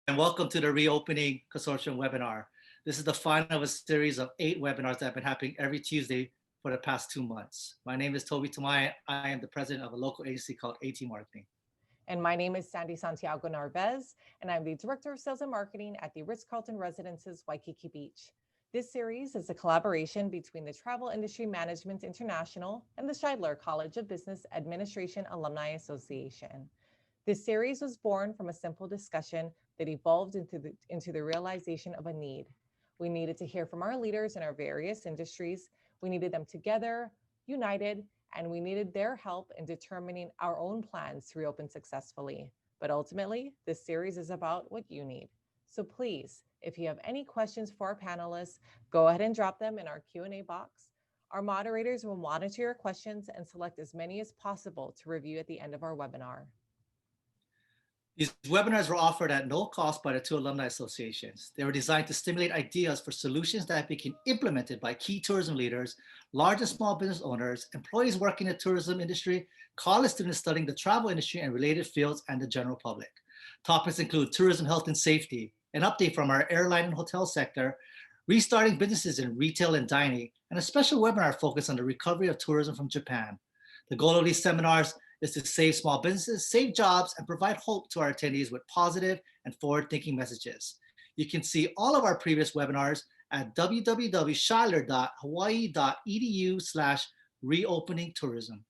and welcome to the Reopening Consortium webinar. This is the final of a series of 8 webinars that have been happening every Tuesday for the past 2 months. My name is Toby Tamai. I am the president of a local agency called AT Marketing. And my name is Sandy Santiago Narvez, and I'm the Director of Sales and Marketing at the Ritz-Carlton Residences, Waikiki Beach. This series is a collaboration between the Travel Industry Management International and the Shidler College of Business Administration Alumni Association. This series was born from a simple discussion that evolved into the realization of a need. We needed to hear from our leaders in our various industries. We needed them together, united, and we needed their help in determining our own plans to reopen successfully. But ultimately, this series is about what you need. So please, if you have any questions for our panelists, go ahead and drop them in our Q&A box. Our moderators will monitor your questions and select as many as possible to review at the end of our webinar. These webinars were offered at no cost by the 2 alumni associations. They were designed to stimulate ideas for solutions that became implemented by key tourism leaders, large and small business owners, employees working in the tourism industry, college students studying the travel industry and related fields, and the general public. Topics include tourism, health, and safety, an update from our airline and hotel sector, restarting businesses in retail and dining, and a special webinar focused on the recovery of tourism from Japan. The goal of these seminars is to save small businesses, save jobs, and provide hope to our attendees with positive and forward-thinking messages. You can see all of our previous webinars at www.shidler.edu/reopeningtourism.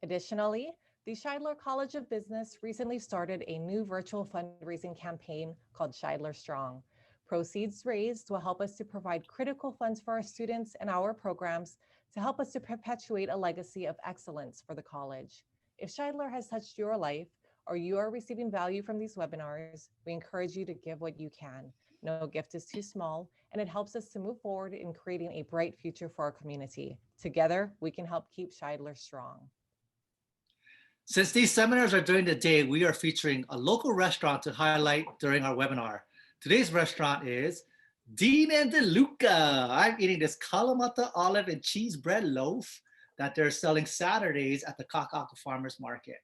Additionally, the Shidler College of Business recently started a new virtual fundraising campaign called Shidler Strong. Proceeds raised will help us to provide critical funds for our students and our programs to help us to perpetuate a legacy of excellence for the college. If Shidler has touched your life or you are receiving value from these webinars, we encourage you to give what you can. No gift is too small, and it helps us to move forward in creating a bright future for our community. Together, we can help keep Shidler strong. Since these seminars are during the day, we are featuring a local restaurant to highlight during our webinar. Today's restaurant is Dean and DeLuca. I'm eating this Kalamata olive and cheese bread loaf that they're selling Saturdays at the Kaka'ako Farmers Market.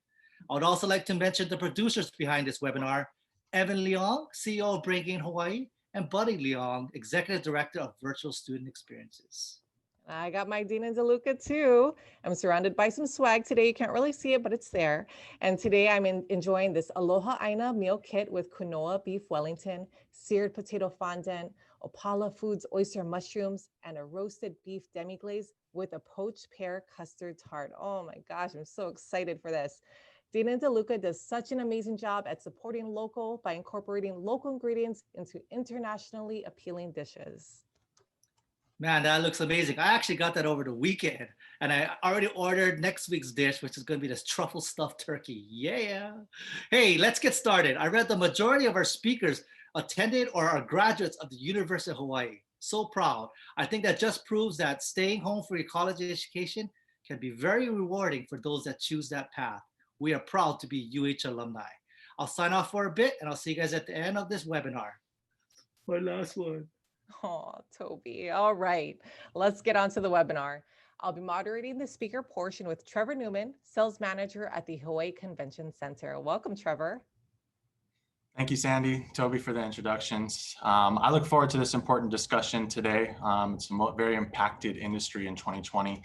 I would also like to mention the producers behind this webinar, Evan Leong, CEO of Brain Gain Hawaii, and Buddy Leong, Executive Director of Virtual Student Experiences. I got my Dean and DeLuca too. I'm surrounded by some swag today. You can't really see it, but it's there. And today I'm enjoying this Aloha Aina meal kit with quinoa beef Wellington, seared potato fondant, Opala Foods oyster mushrooms, and a roasted beef demi-glaze with a poached pear custard tart. Oh my gosh, I'm so excited for this. Dean and DeLuca does such an amazing job at supporting local by incorporating local ingredients into internationally appealing dishes. Man, that looks amazing. I actually got that over the weekend, and I already ordered next week's dish, which is going to be this truffle stuffed turkey. Yeah. Hey, let's get started. I read the majority of our speakers attended or are graduates of the University of Hawaii. So proud. I think that just proves that staying home for your college education can be very rewarding for those that choose that path. We are proud to be UH alumni. I'll sign off for a bit, and I'll see you guys at the end of this webinar. My last one. Oh, Toby. All right, let's get on to the webinar. I'll be moderating the speaker portion with Trevor Newman, Sales Manager at the Hawaii Convention Center. Welcome, Trevor. Thank you, Sandy, Toby, for the introductions. I look forward to this important discussion today. It's a very impacted industry in 2020.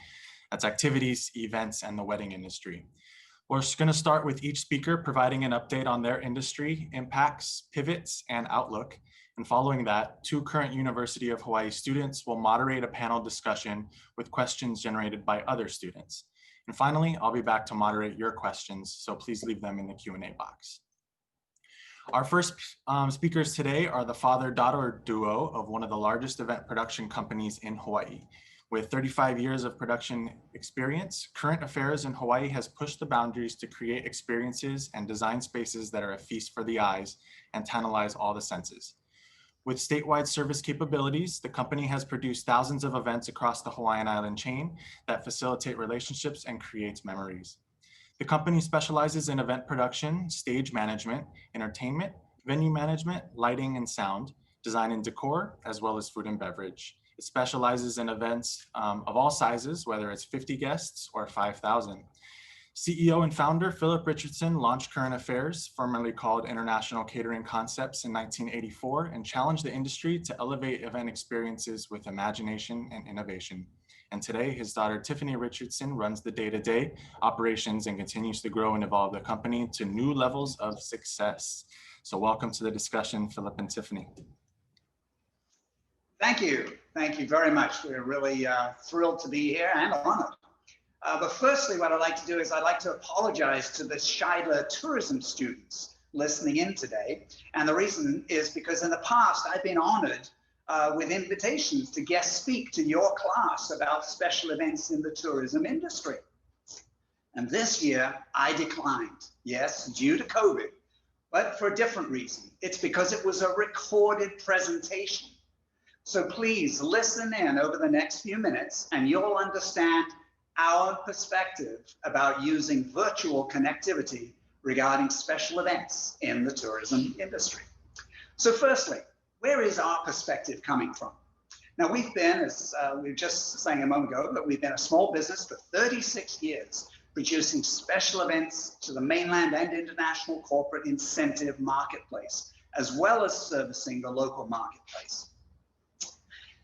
That's activities, events, and the wedding industry. We're just going to start with each speaker providing an update on their industry, impacts, pivots, and outlook. And following that, 2 current University of Hawaii students will moderate a panel discussion with questions generated by other students. And finally, I'll be back to moderate your questions, so please leave them in the Q&A box. Our first speakers today are the father-daughter duo of one of the largest event production companies in Hawaii. With 35 years of production experience, Current Affairs in Hawaii has pushed the boundaries to create experiences and design spaces that are a feast for the eyes and tantalize all the senses. With statewide service capabilities, the company has produced thousands of events across the Hawaiian Island chain that facilitate relationships and creates memories. The company specializes in event production, stage management, entertainment, venue management, lighting and sound, design and decor, as well as food and beverage. It specializes in events of all sizes, whether it's 50 guests or 5,000. CEO and founder Philip Richardson launched Current Affairs, formerly called International Catering Concepts, in 1984 and challenged the industry to elevate event experiences with imagination and innovation. And today, his daughter Tiffany Richardson runs the day-to-day operations and continues to grow and evolve the company to new levels of success. So welcome to the discussion, Philip and Tiffany. Thank you. Thank you very much. We're really thrilled to be here and honored. But firstly, what I'd like to do is I'd like to apologize to the Shidler tourism students listening in today. And the reason is because in the past, I've been honored with invitations to guest speak to your class about special events in the tourism industry. And this year, I declined. Yes, due to COVID, but for a different reason. It's because it was a recorded presentation. So please listen in over the next few minutes and you'll understand our perspective about using virtual connectivity regarding special events in the tourism industry. So firstly, where is our perspective coming from? Now we've been, as we were just saying a moment ago, that we've been a small business for 36 years, producing special events to the mainland and international corporate incentive marketplace, as well as servicing the local marketplace.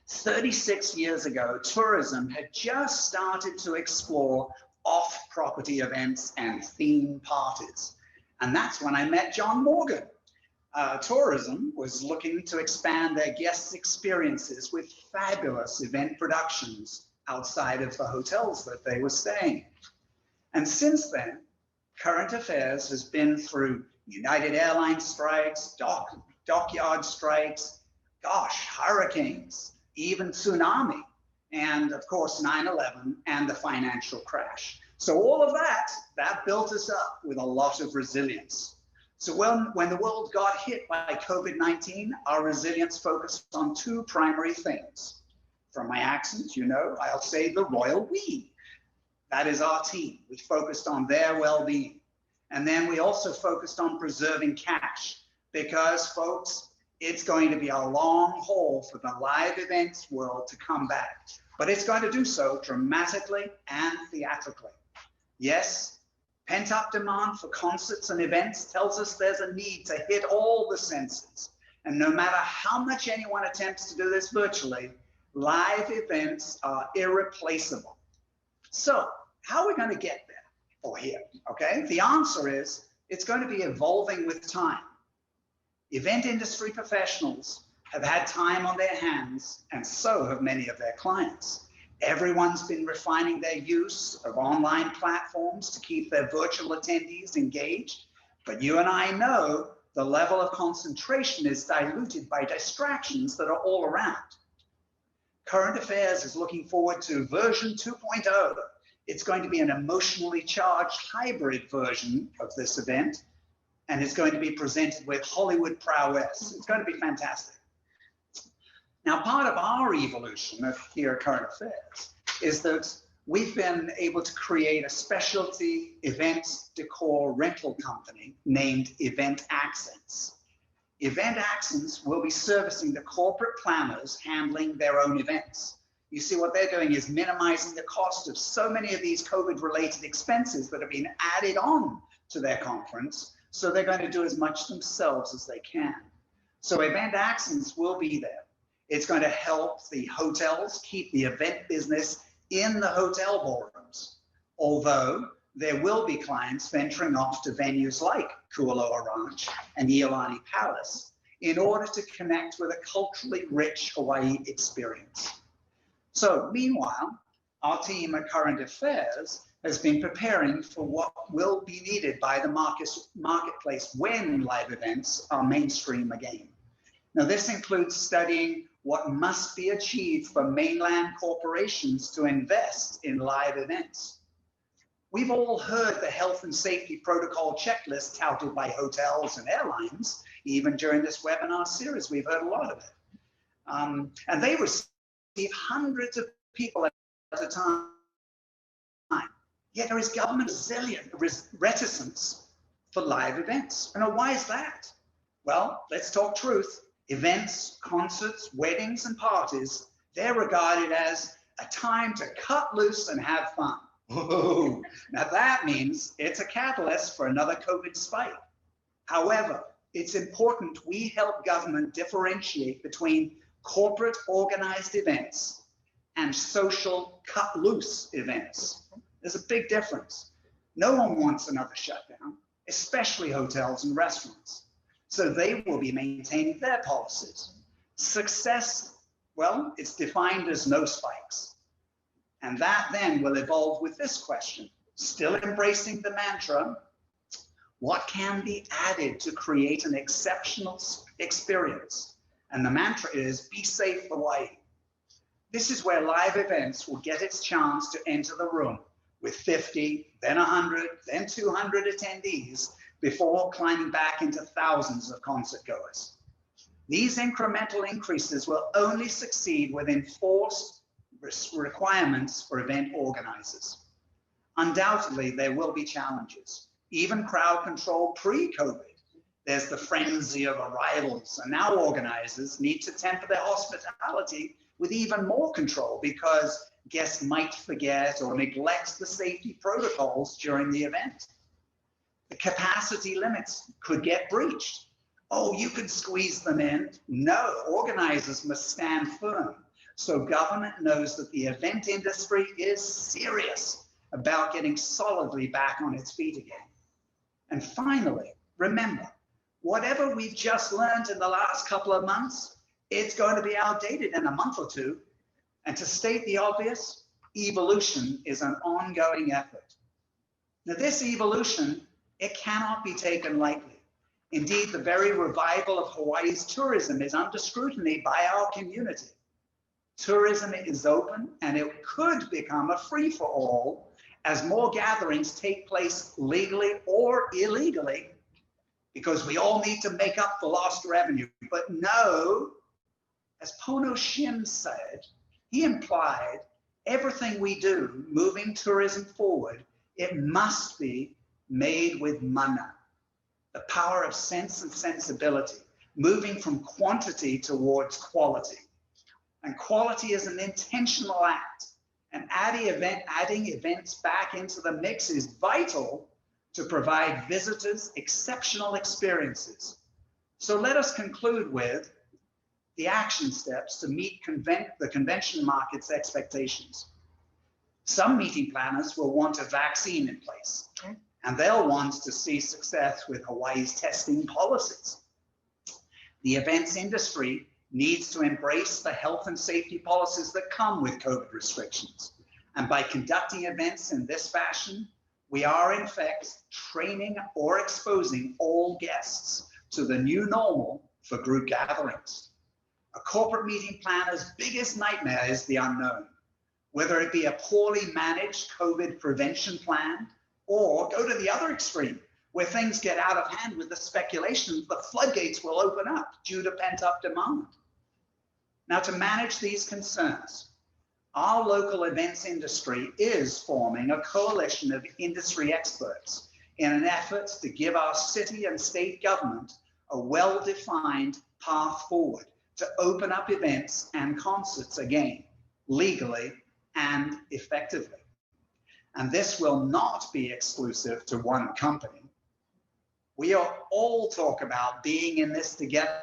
36 years ago, tourism had just started to explore off-property events and theme parties. And that's when I met John Morgan. Tourism was looking to expand their guests' experiences with fabulous event productions outside of the hotels that they were staying. And since then, Current Affairs has been through United Airlines strikes, dockyard strikes, hurricanes, even tsunami, and of course 9/11 and the financial crash. So all of that built us up with a lot of resilience. So when the world got hit by COVID-19, our resilience focused on two primary things. From my accent, you know, I'll say the royal we. That is our team. We focused on their well-being. And then we also focused on preserving cash because, folks, it's going to be a long haul for the live events world to come back, but it's going to do so dramatically and theatrically. Yes, pent-up demand for concerts and events tells us there's a need to hit all the senses. And no matter how much anyone attempts to do this virtually, live events are irreplaceable. So how are we going to get there or here? Okay, the answer is it's going to be evolving with time. Event industry professionals have had time on their hands, and so have many of their clients. Everyone's been refining their use of online platforms to keep their virtual attendees engaged, but you and I know the level of concentration is diluted by distractions that are all around. Current Affairs is looking forward to version 2.0. It's going to be an emotionally charged hybrid version of this event, and it's going to be presented with Hollywood prowess. It's going to be fantastic. Now, part of our evolution here at Current Affairs is that we've been able to create a specialty events decor rental company named Event Accents. Event Accents will be servicing the corporate planners handling their own events. You see, what they're doing is minimizing the cost of so many of these COVID-related expenses that have been added on to their conference. So they're going to do as much themselves as they can. So Event Accents will be there. It's going to help the hotels keep the event business in the hotel ballrooms. Although there will be clients venturing off to venues like Kualoa Ranch and Iolani Palace in order to connect with a culturally rich Hawaii experience. So meanwhile, our team at Current Affairs has been preparing for what will be needed by the marketplace when live events are mainstream again. Now, this includes studying what must be achieved for mainland corporations to invest in live events. We've all heard the health and safety protocol checklist touted by hotels and airlines. Even during this webinar series, we've heard a lot of it. And they receive hundreds of people at a time. Yet there is government reticence for live events. And why is that? Well, let's talk truth. Events, concerts, weddings, and parties, they're regarded as a time to cut loose and have fun. Whoa. Now that means it's a catalyst for another COVID spike. However, it's important we help government differentiate between corporate organized events and social cut loose events. There's a big difference. No one wants another shutdown, especially hotels and restaurants. So they will be maintaining their policies. Success, well, it's defined as no spikes. And that then will evolve with this question, still embracing the mantra, what can be added to create an exceptional experience? And the mantra is, be safe, Hawaii. This is where live events will get its chance to enter the room with 50, then 100, then 200 attendees before climbing back into thousands of concert goers. These incremental increases will only succeed with enforced requirements for event organizers. Undoubtedly, there will be challenges. Even crowd control pre-COVID, there's the frenzy of arrivals, and now organizers need to temper their hospitality with even more control because guests might forget or neglect the safety protocols during the event. The capacity limits could get breached. Oh, you can squeeze them in. No, organizers must stand firm. So government knows that the event industry is serious about getting solidly back on its feet again. And finally, remember, whatever we've just learned in the last couple of months, it's going to be outdated in a month or two. And to state the obvious, evolution is an ongoing effort. Now, this evolution, it cannot be taken lightly. Indeed, the very revival of Hawaii's tourism is under scrutiny by our community. Tourism is open and it could become a free-for-all as more gatherings take place legally or illegally, because we all need to make up for lost revenue. But no, as Pono Shin said, he implied everything we do moving tourism forward, it must be made with mana, the power of sense and sensibility, moving from quantity towards quality. And quality is an intentional act. And adding events back into the mix is vital to provide visitors exceptional experiences. So let us conclude with the action steps to meet the convention market's expectations. Some meeting planners will want a vaccine in place, and they'll want to see success with Hawaii's testing policies. The events industry needs to embrace the health and safety policies that come with COVID restrictions. And by conducting events in this fashion, we are in fact training or exposing all guests to the new normal for group gatherings. A corporate meeting planner's biggest nightmare is the unknown, whether it be a poorly managed COVID prevention plan or go to the other extreme where things get out of hand with the speculation the floodgates will open up due to pent-up demand. Now, to manage these concerns, our local events industry is forming a coalition of industry experts in an effort to give our city and state government a well-defined path forward to open up events and concerts again, legally and effectively. And this will not be exclusive to one company. We are all talk about being in this together,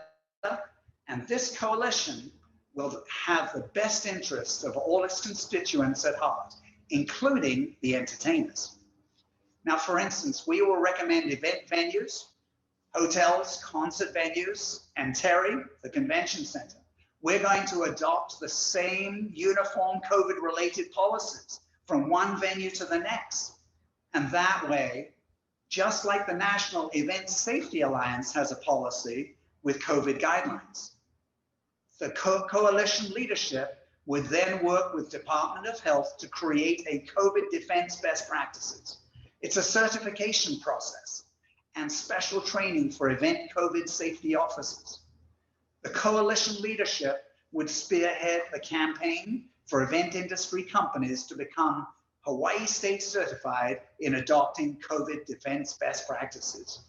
and this coalition will have the best interests of all its constituents at heart, including the entertainers. Now, for instance, we will recommend event venues, hotels, concert venues, and Terry, the convention center. We're going to adopt the same uniform COVID-related policies from one venue to the next. And that way, just like the National Event Safety Alliance has a policy with COVID guidelines, the coalition leadership would then work with Department of Health to create a COVID defense best practices. It's a certification process and special training for event COVID safety officers. The coalition leadership would spearhead the campaign for event industry companies to become Hawaii state certified in adopting COVID defense best practices.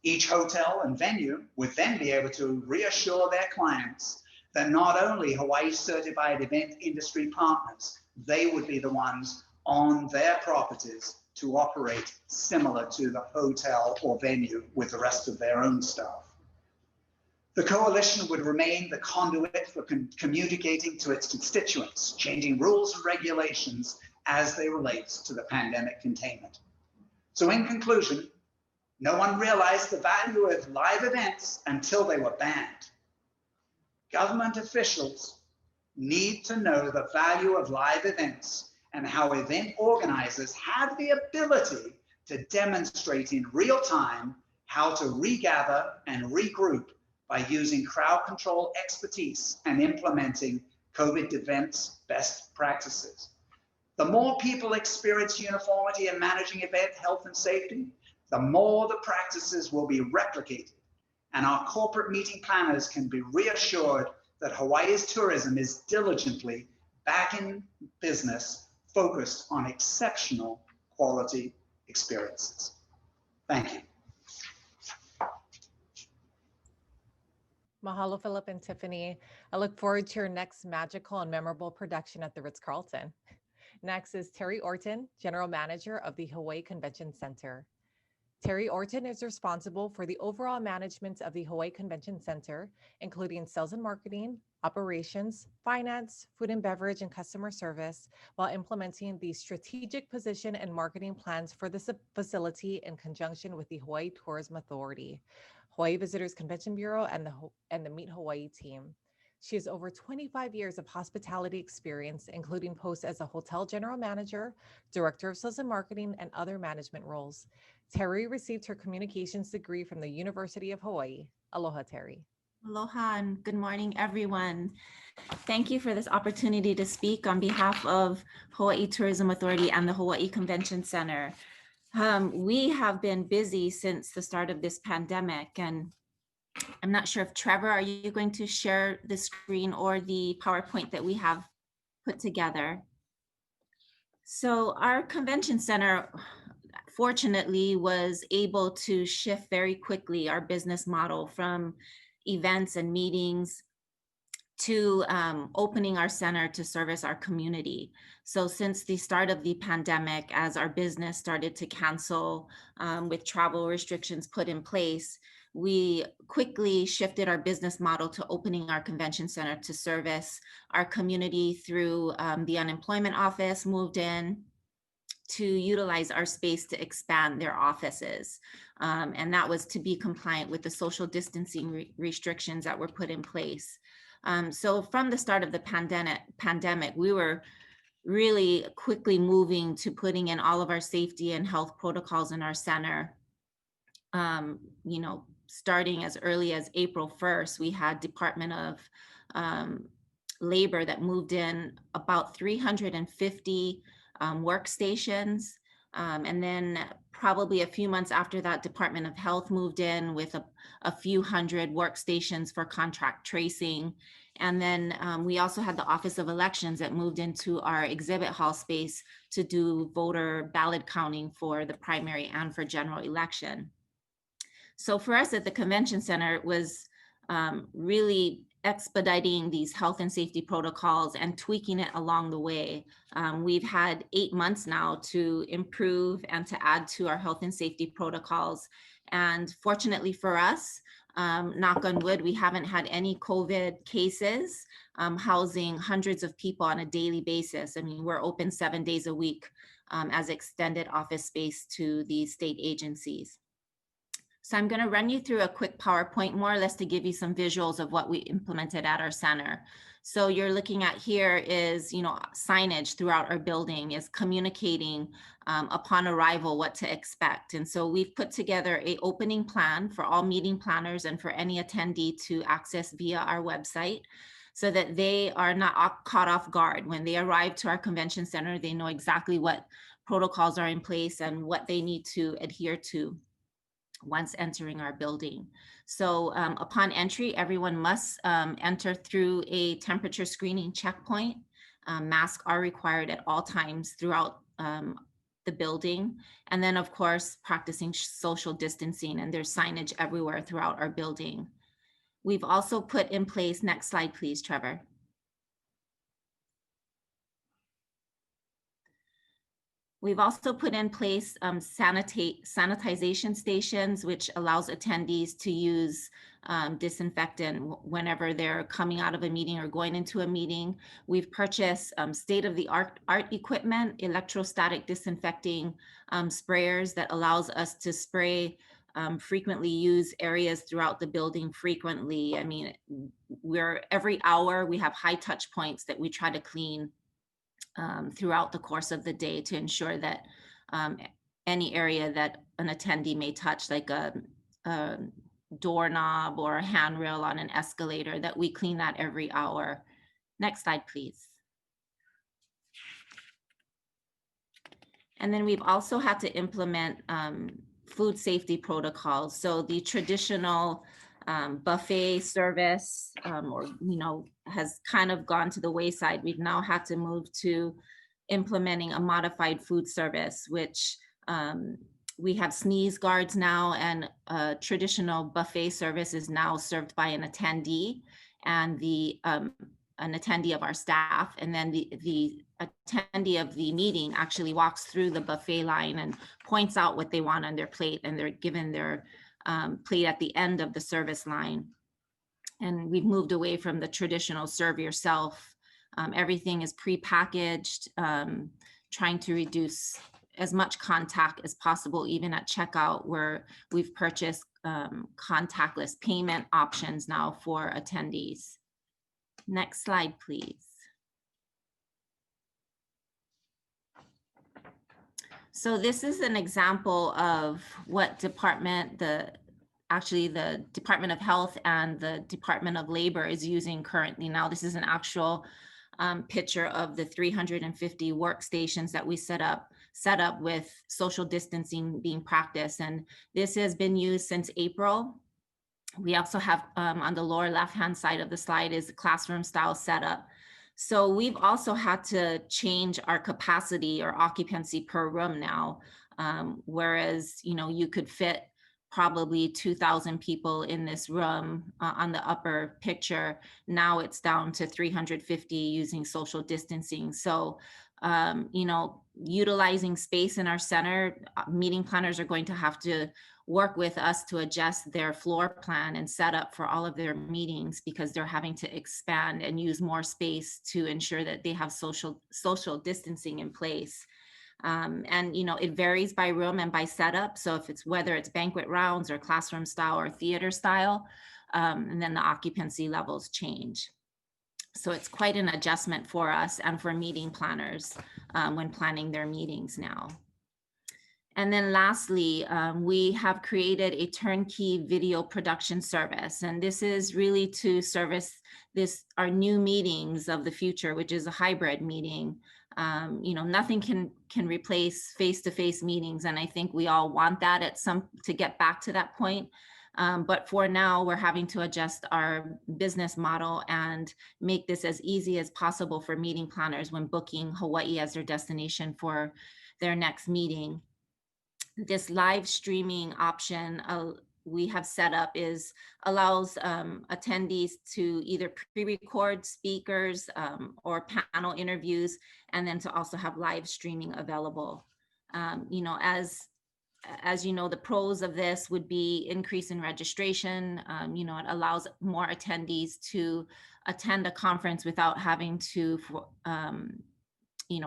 Each hotel and venue would then be able to reassure their clients that not only Hawaii certified event industry partners, they would be the ones on their properties to operate similar to the hotel or venue with the rest of their own staff. The coalition would remain the conduit for communicating to its constituents, changing rules and regulations as they relate to the pandemic containment. So in conclusion, no one realized the value of live events until they were banned. Government officials need to know the value of live events and how event organizers have the ability to demonstrate in real time how to regather and regroup by using crowd control expertise and implementing COVID events best practices. The more people experience uniformity in managing event health and safety, the more the practices will be replicated, and our corporate meeting planners can be reassured that Hawaii's tourism is diligently back in business, focused on exceptional quality experiences. Thank you. Mahalo, Philip and Tiffany. I look forward to your next magical and memorable production at the Ritz-Carlton. Next is Terry Orton, General Manager of the Hawaii Convention Center. Terry Orton is responsible for the overall management of the Hawaii Convention Center, including sales and marketing, operations, finance, food and beverage, and customer service, while implementing the strategic position and marketing plans for this facility in conjunction with the Hawaii Tourism Authority, Hawaii Visitors Convention Bureau, and the Meet Hawaii team. She has over 25 years of hospitality experience, including posts as a hotel general manager, director of sales and marketing, and other management roles. Terry received her communications degree from the University of Hawaii. Aloha, Terry. Aloha and good morning, everyone. Thank you for this opportunity to speak on behalf of Hawaii Tourism Authority and the Hawaii Convention Center. We have been busy since the start of this pandemic, and I'm not sure if Trevor, are you going to share the screen or the PowerPoint that we have put together? So our convention center, fortunately, was able to shift very quickly our business model from events and meetings to opening our center to service our community. So since the start of the pandemic, as our business started to cancel with travel restrictions put in place, we quickly shifted our business model to opening our convention center to service our community through the unemployment office moved in to utilize our space to expand their offices. And that was to be compliant with the social distancing restrictions that were put in place. So from the start of the pandemic, we were really quickly moving to putting in all of our safety and health protocols in our center. Starting as early as April 1st, we had Department of Labor that moved in about 350 workstations. And then probably a few months after that, Department of Health moved in with a few hundred workstations for contract tracing. And then we also had the Office of Elections that moved into our exhibit hall space to do voter ballot counting for the primary and for general election. So for us at the convention center, it was really expediting these health and safety protocols and tweaking it along the way. We've had 8 months now to improve and to add to our health and safety protocols. And fortunately for us, knock on wood, we haven't had any COVID cases, housing hundreds of people on a daily basis. I mean, we're open 7 days a week as extended office space to the state agencies. So I'm going to run you through a quick PowerPoint, more or less to give you some visuals of what we implemented at our center. So you're looking at here is, signage throughout our building is communicating upon arrival what to expect. And so we've put together an opening plan for all meeting planners and for any attendee to access via our website so that they are not caught off guard. When they arrive to our convention center, they know exactly what protocols are in place and what they need to adhere to once entering our building. So upon entry, everyone must enter through a temperature screening checkpoint. Masks are required at all times throughout the building. And then of course, practicing social distancing, and there's signage everywhere throughout our building. We've also put in place, next slide, please, Trevor. We've also put in place sanitization stations, which allows attendees to use disinfectant whenever they're coming out of a meeting or going into a meeting. We've purchased state-of-the-art equipment, electrostatic disinfecting sprayers that allows us to spray frequently used areas throughout the building frequently. I mean, every hour we have high touch points that we try to clean throughout the course of the day to ensure that any area that an attendee may touch, like a doorknob or a handrail on an escalator, that we clean that every hour. Next slide, please. And then we've also had to implement food safety protocols. So the traditional buffet service, has kind of gone to the wayside. We've now had to move to implementing a modified food service, which we have sneeze guards now, and a traditional buffet service is now served by an attendee and an attendee of our staff. And then the attendee of the meeting actually walks through the buffet line and points out what they want on their plate, and they're given their plate at the end of the service line. And we've moved away from the traditional serve yourself. Everything is pre-packaged, trying to reduce as much contact as possible, even at checkout, where we've purchased contactless payment options now for attendees. Next slide, please. So this is an example of what the Department of Health and the Department of Labor is using currently. Now, this is an actual picture of the 350 workstations that we set up with social distancing being practiced. And this has been used since April. We also have on the lower left-hand side of the slide is a classroom style setup. So we've also had to change our capacity or occupancy per room now, whereas, you could fit probably 2,000 people in this room on the upper picture. Now it's down to 350 using social distancing. So, utilizing space in our center, meeting planners are going to have to work with us to adjust their floor plan and set up for all of their meetings, because they're having to expand and use more space to ensure that they have social distancing in place. And it varies by room and by setup. So if whether it's banquet rounds or classroom style or theater style, and then the occupancy levels change. So it's quite an adjustment for us and for meeting planners when planning their meetings now. And then lastly, we have created a turnkey video production service. And this is really to service our new meetings of the future, which is a hybrid meeting. Nothing can replace face-to-face meetings. And I think we all want that to get back to that point. But for now, we're having to adjust our business model and make this as easy as possible for meeting planners when booking Hawaii as their destination for their next meeting. This live streaming option we have set up allows attendees to either pre-record speakers or panel interviews, and then to also have live streaming available. As you know, the pros of this would be increase in registration. It allows more attendees to attend a conference without having to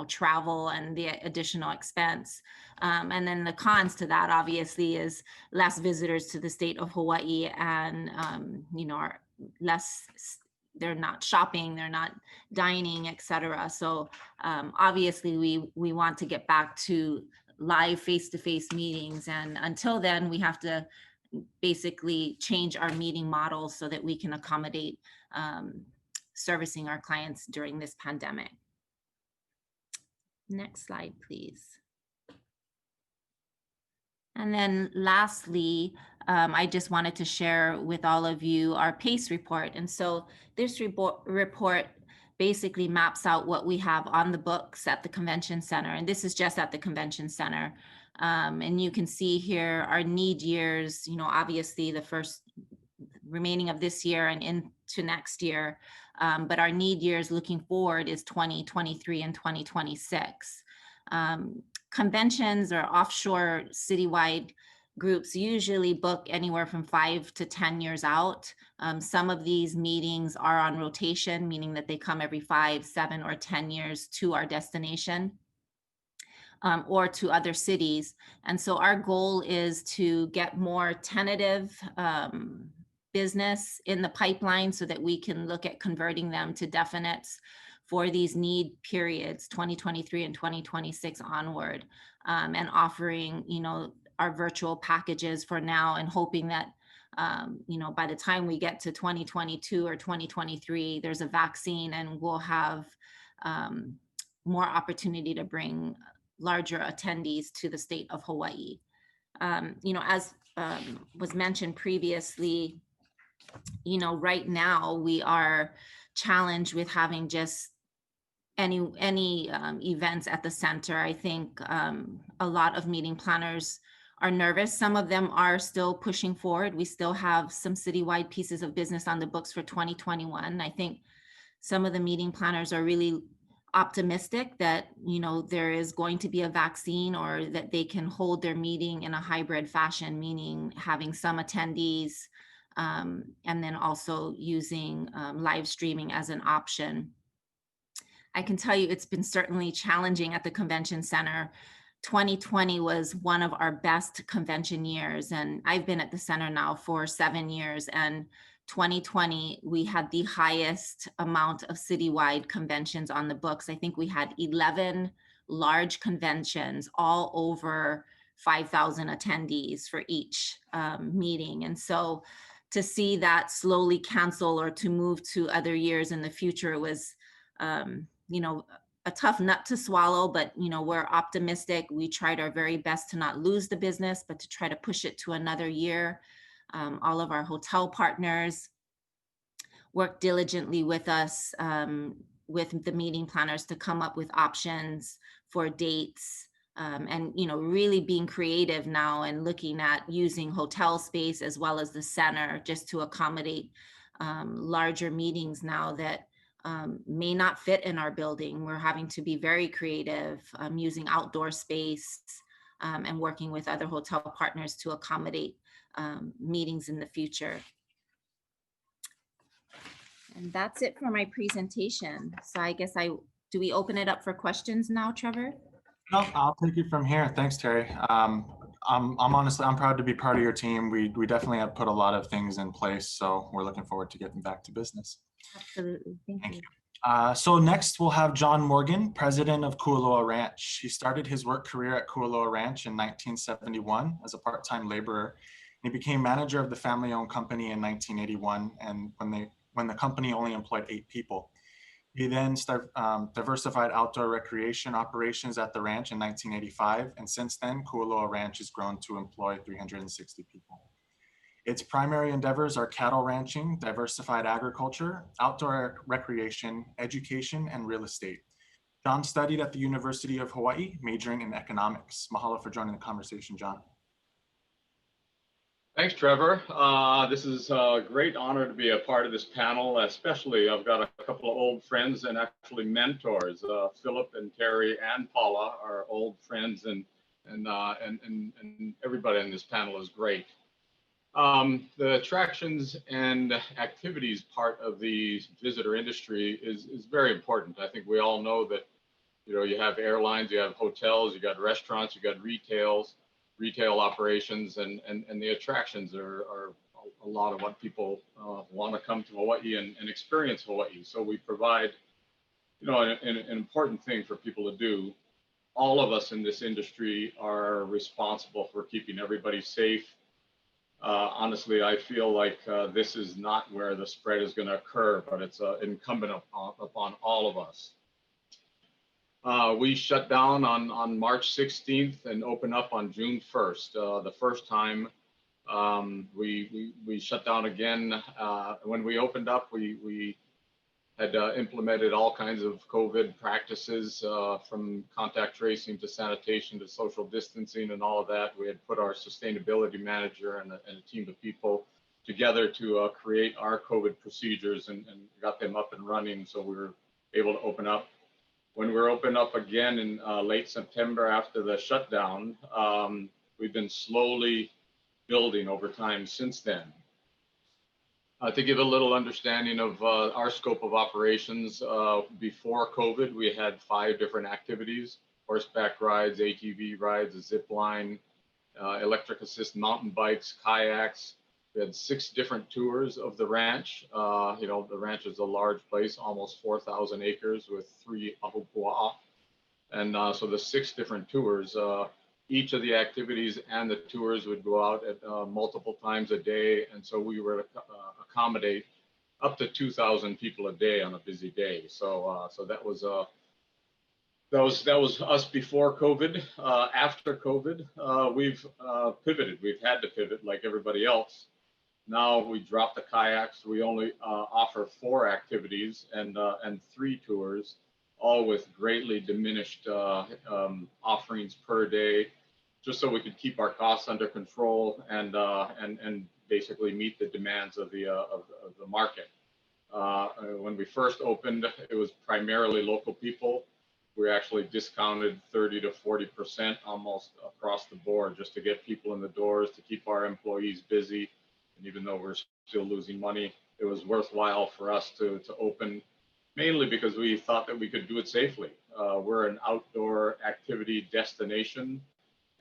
travel and the additional expense. And then the cons to that obviously is less visitors to the state of Hawaii, and they're not shopping, they're not dining, etc. So obviously we want to get back to live face-to-face meetings, and until then we have to basically change our meeting model so that we can accommodate servicing our clients during this pandemic. Next slide, please. And then lastly, I just wanted to share with all of you our PACE report. And so this report basically maps out what we have on the books at the convention center. And this is just at the convention center. And you can see here our need years, obviously the first remaining of this year and into next year. But our need years looking forward is 2023 and 2026. conventions or offshore citywide groups usually book anywhere from 5 to 10 years out. Some of these meetings are on rotation, meaning that they come every 5, 7, or 10 years to our destination. Or to other cities. And so our goal is to get more tentative business in the pipeline so that we can look at converting them to definites for these need periods, 2023 and 2026 onward, and offering, our virtual packages for now, and hoping that, by the time we get to 2022 or 2023, there's a vaccine and we'll have more opportunity to bring larger attendees to the state of Hawaii. As was mentioned previously, right now we are challenged with having just any events at the center. I think a lot of meeting planners are nervous. Some of them are still pushing forward. We still have some citywide pieces of business on the books for 2021. I think some of the meeting planners are really optimistic that there is going to be a vaccine, or that they can hold their meeting in a hybrid fashion, meaning having some attendees and then also using live streaming as an option. I can tell you it's been certainly challenging at the convention center. 2020 was one of our best convention years, and I've been at the center now for 7 years, and 2020, we had the highest amount of citywide conventions on the books. I think we had 11 large conventions, all over 5,000 attendees for each meeting. And so to see that slowly cancel or to move to other years in the future was, a tough nut to swallow, but we're optimistic. We tried our very best to not lose the business, but to try to push it to another year. All of our hotel partners work diligently with us, with the meeting planners, to come up with options for dates, and really being creative now and looking at using hotel space as well as the center just to accommodate larger meetings now that may not fit in our building. We're having to be very creative, using outdoor space and working with other hotel partners to accommodate meetings in the future. And that's it for my presentation. So I guess do we open it up for questions now, Trevor? No, I'll take it from here. Thanks, Terry. I'm honestly, I'm proud to be part of your team. We definitely have put a lot of things in place, so we're looking forward to getting back to business. Absolutely, thank you. So next we'll have John Morgan, president of Kualoa Ranch. He started his work career at Kualoa Ranch in 1971 as a part-time laborer. He became manager of the family-owned company in 1981, and when the company only employed 8 people. He then diversified outdoor recreation operations at the ranch in 1985, and since then, Kualoa Ranch has grown to employ 360 people. Its primary endeavors are cattle ranching, diversified agriculture, outdoor recreation, education, and real estate. John studied at the University of Hawaii, majoring in economics. Mahalo for joining the conversation, John. Thanks, Trevor. This is a great honor to be a part of this panel, especially I've got a couple of old friends and actually mentors. Philip and Terry and Paula are old friends, and everybody in this panel is great. The attractions and activities part of the visitor industry is very important. I think we all know that, you have airlines, you have hotels, you got restaurants, you got retail operations, and the attractions are a lot of what people want to come to Hawaii and experience Hawaii. So we provide, an important thing for people to do. All of us in this industry are responsible for keeping everybody safe. Honestly, I feel like this is not where the spread is going to occur, but it's incumbent upon all of us. We shut down on March 16th and open up on June 1st. The first time we shut down again. When we opened up, we had implemented all kinds of COVID practices, from contact tracing to sanitation to social distancing and all of that. We had put our sustainability manager and a team of people together to create our COVID procedures and got them up and running, so we were able to open up. When we're open up again in late September after the shutdown, we've been slowly building over time since then. To give a little understanding of our scope of operations, before COVID, we had 5 different activities: horseback rides, ATV rides, a zip line, electric assist mountain bikes, kayaks. We had 6 different tours of the ranch. You know, the ranch is a large place, almost 4,000 acres with 3 ahupua'a. And so the 6 different tours, each of the activities and the tours would go out at multiple times a day. And so we were accommodate up to 2,000 people a day on a busy day. So so that was us before COVID. After COVID, we've pivoted. We've had to pivot like everybody else. Now we dropped the kayaks. We only offer 4 activities and 3 tours, all with greatly diminished offerings per day, just so we could keep our costs under control and basically meet the demands of the market. When we first opened, it was primarily local people. We actually discounted 30 to 40% almost across the board just to get people in the doors, to keep our employees busy. And even though we're still losing money, it was worthwhile for us to open, mainly because we thought that we could do it safely. We're an outdoor activity destination,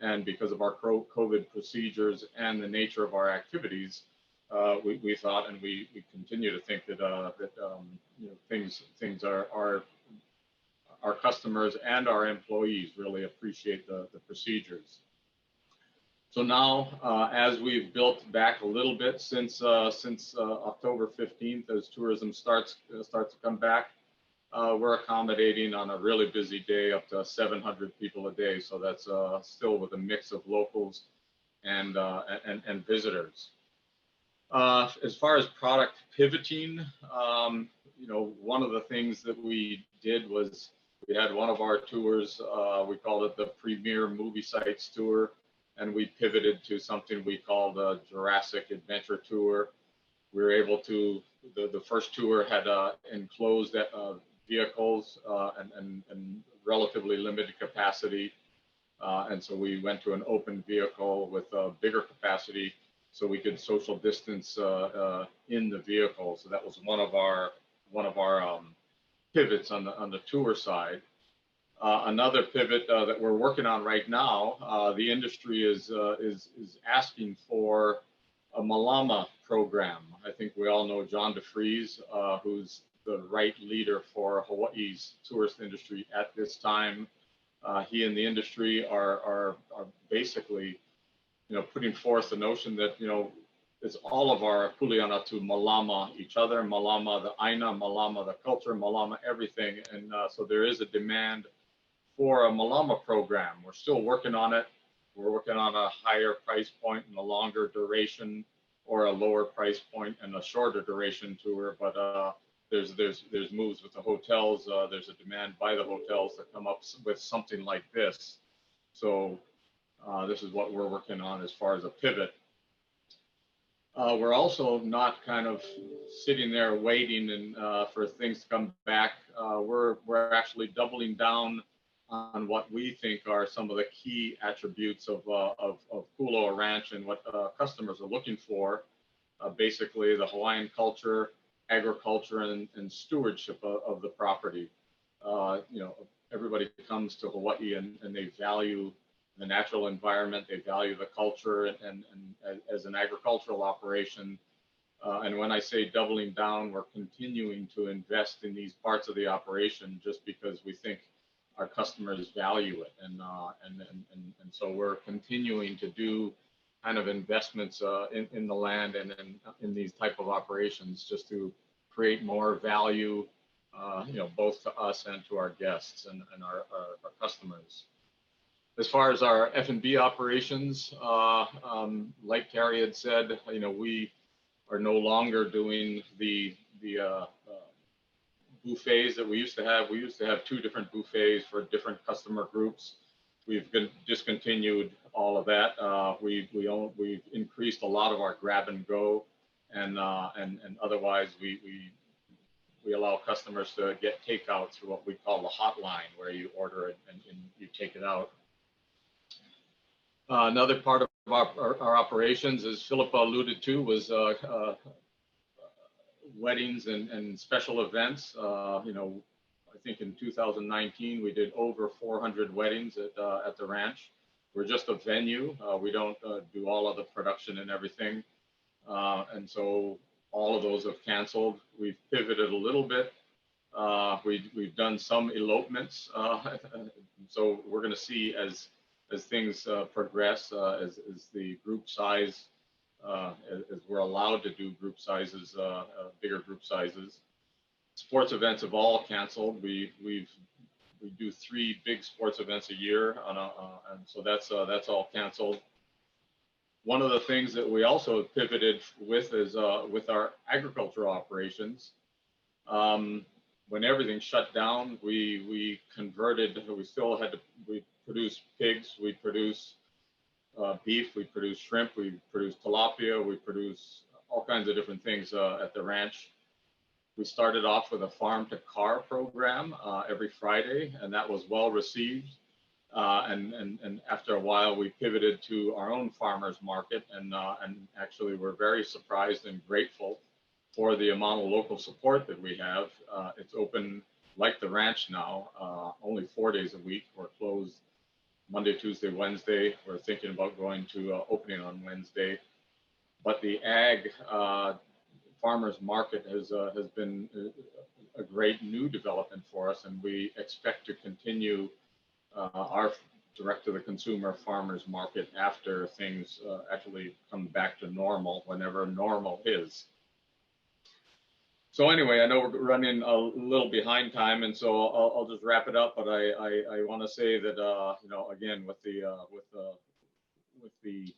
and because of our COVID procedures and the nature of our activities, we thought, and we continue to think that you know, things are our customers and our employees really appreciate the procedures. So now, as we've built back a little bit since October 15th, as tourism starts to come back, we're accommodating on a really busy day up to 700 people a day. So that's still with a mix of locals and visitors. As far as product pivoting, you know, one of the things that we did was we had one of our tours, we called it the Premier Movie Sites Tour, and we pivoted to something we call the Jurassic Adventure Tour. We were able to, the first tour had enclosed vehicles and relatively limited capacity. And so we went to an open vehicle with a bigger capacity so we could social distance in the vehicle. So that was one of our pivots on the tour side. Another pivot that we're working on right now, the industry is asking for a Malama program. I think we all know John DeFries, who's the right leader for Hawaii's tourist industry at this time. He and the industry are basically, you know, putting forth the notion that, you know, it's all of our kuleana to Malama each other, Malama the aina, Malama the culture, Malama everything. And so there is a demand for a Malama program. We're still working on it. We're working on a higher price point and a longer duration, or a lower price point and a shorter duration tour. But there's moves with the hotels. There's a demand by the hotels to come up with something like this. So this is what we're working on as far as a pivot. We're also not kind of sitting there waiting and for things to come back. We're actually doubling down on what we think are some of the key attributes of Kuloa Ranch and what customers are looking for. Basically, the Hawaiian culture, agriculture, and stewardship of the property. You know, everybody comes to Hawaii and they value the natural environment, they value the culture, and as an agricultural operation. And when I say doubling down, we're continuing to invest in these parts of the operation just because we think our customers value it. And so we're continuing to do kind of investments in the land and in these type of operations just to create more value, you know, both to us and to our guests and our customers. As far as our F&B operations, like Terry had said, you know, we are no longer doing the buffets that we used to have. We used to have 2 different buffets for different customer groups. We've discontinued all of that. We've increased a lot of our grab and go, and otherwise we we allow customers to get takeout through what we call the hotline, where you order it and you take it out. Another part of our operations, as Philippa alluded to, was weddings and special events. You know, I think in 2019 we did over 400 weddings at the ranch. We're just a venue. We don't do all of the production and everything, and so all of those have canceled. We've pivoted a little bit. We've done some elopements, so we're going to see as things progress, as the group size, as we're allowed to do group sizes, bigger group sizes. Sports events have all canceled. We do 3 big sports events a year, and so that's all canceled. One of the things that we also pivoted with is with our agricultural operations. When everything shut down, we converted. We still had to. We produce pigs. We produce beef. We produce shrimp. We produce tilapia. We produce all kinds of different things at the ranch. We started off with a farm to car program every Friday, and that was well received. And after a while, we pivoted to our own farmers market, and actually we're very surprised and grateful for the amount of local support that we have. It's open like the ranch now, only 4 days a week. We're closed Monday, Tuesday, Wednesday. We're thinking about going to opening on Wednesday. But the ag farmers market has been a great new development for us, and we expect to continue our direct to the consumer farmers market after things actually come back to normal, whenever normal is. So anyway, I know we're running a little behind time, and so I'll just wrap it up. But I want to say that you know, again, with the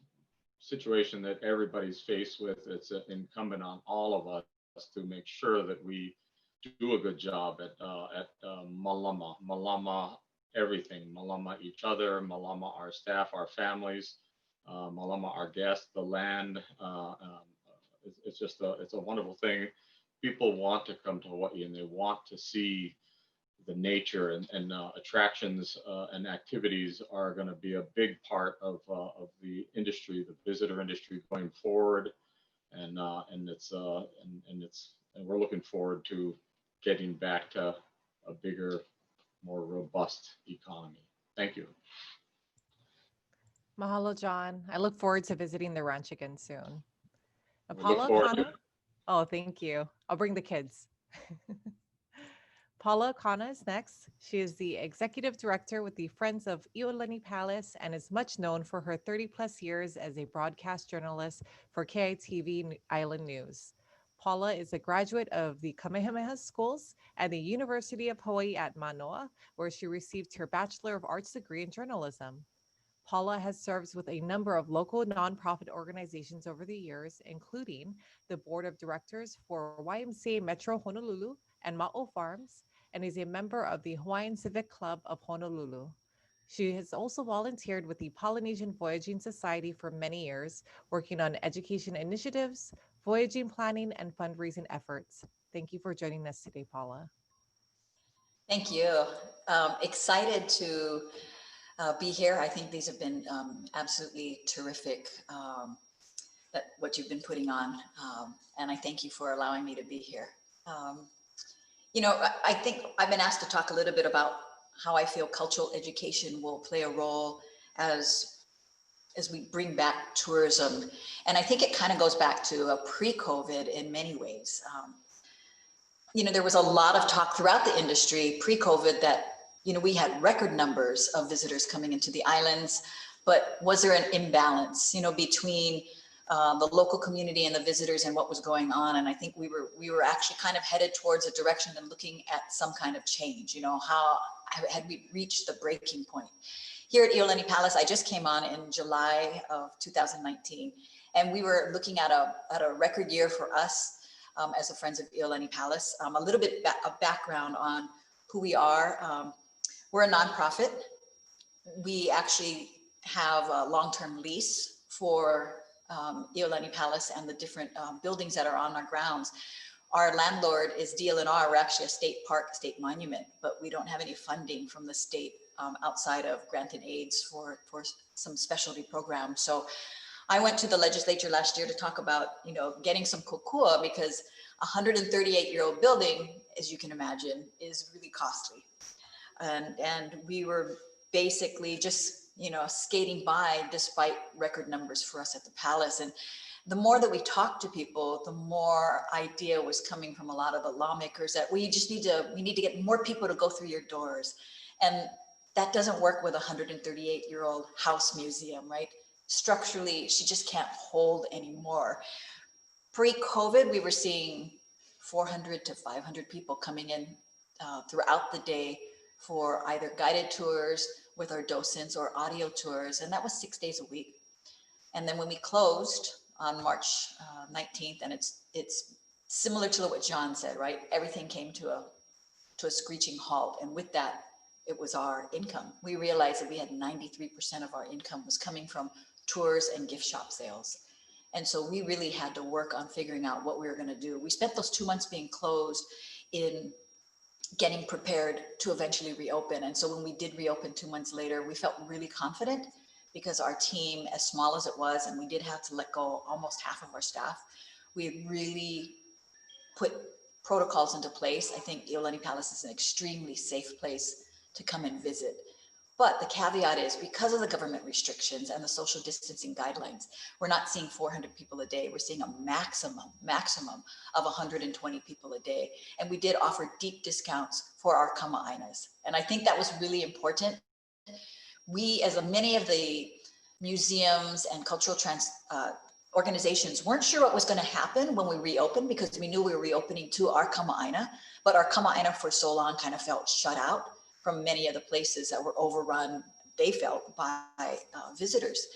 situation that everybody's faced with, it's incumbent on all of us to make sure that we do a good job at malama everything, malama each other, malama our staff, our families, malama our guests, the land. It's just it's a wonderful thing. People want to come to Hawaii, and they want to see the nature, and attractions and activities are going to be a big part of the industry, the visitor industry going forward, and we're looking forward to getting back to a bigger, more robust economy. Thank you. Mahalo, John. I look forward to visiting the ranch again soon. We look forward to it. Oh, thank you. I'll bring the kids. Paula Kana is next. She is the executive director with the Friends of Iolani Palace and is much known for her 30+ years as a broadcast journalist for KITV Island News. Paula is a graduate of the Kamehameha Schools and the University of Hawaii at Manoa, where she received her Bachelor of Arts degree in journalism. Paula has served with a number of local nonprofit organizations over the years, including the board of directors for YMCA Metro Honolulu and Ma'o Farms, and is a member of the Hawaiian Civic Club of Honolulu. She has also volunteered with the Polynesian Voyaging Society for many years, working on education initiatives, voyaging planning, and fundraising efforts. Thank you for joining us today, Paula. Thank you. Excited to be here. I think these have been absolutely terrific, what you've been putting on. And I thank you for allowing me to be here. You know, I think I've been asked to talk a little bit about how I feel cultural education will play a role as we bring back tourism. And I think it kind of goes back to pre-COVID in many ways. You know, there was a lot of talk throughout the industry pre-COVID that, you know, we had record numbers of visitors coming into the islands, but was there an imbalance, you know, between the local community and the visitors and what was going on? And I think we were actually kind of headed towards a direction and looking at some kind of change. You know, how had we reached the breaking point? Here at Iolani Palace, I just came on in July of 2019, and we were looking at a record year for us as the Friends of Iolani Palace. A little bit of background on who we are. We're a nonprofit. We actually have a long-term lease for Iolani Palace and the different buildings that are on our grounds. our landlord is DLNR. We're actually a state park, state monument, but we don't have any funding from the state outside of grant and aids for some specialty programs. So I went to the legislature last year to talk about, you know, getting some kokua, because a 138-year-old building, as you can imagine, is really costly. And we were basically just, you know, skating by despite record numbers for us at the Palace. And the more that we talked to people, the more idea was coming from a lot of the lawmakers that we need to get more people to go through your doors. And that doesn't work with a 138-year-old house museum, right? Structurally, she just can't hold anymore. Pre-COVID, we were seeing 400 to 500 people coming in throughout the day for either guided tours with our docents or audio tours, and that was 6 days a week. And then when we closed on March 19th, and it's similar to what John said, right? Everything came to a screeching halt, and with that, it was our income. We realized that we had 93% of our income was coming from tours and gift shop sales. And so we really had to work on figuring out what we were going to do. We spent those 2 months being closed in getting prepared to eventually reopen. And so when we did reopen 2 months later, we felt really confident because our team, as small as it was, and we did have to let go almost half of our staff, we really put protocols into place. I think Iolani Palace is an extremely safe place to come and visit. But the caveat is, because of the government restrictions and the social distancing guidelines, we're not seeing 400 people a day. We're seeing a maximum of 120 people a day. And we did offer deep discounts for our kama'ainas. And I think that was really important. We, as many of the museums and cultural organizations, weren't sure what was going to happen when we reopened, because we knew we were reopening to our kama'aina, but our kama'aina for so long kind of felt shut out from many of the places that were overrun, they felt, by visitors.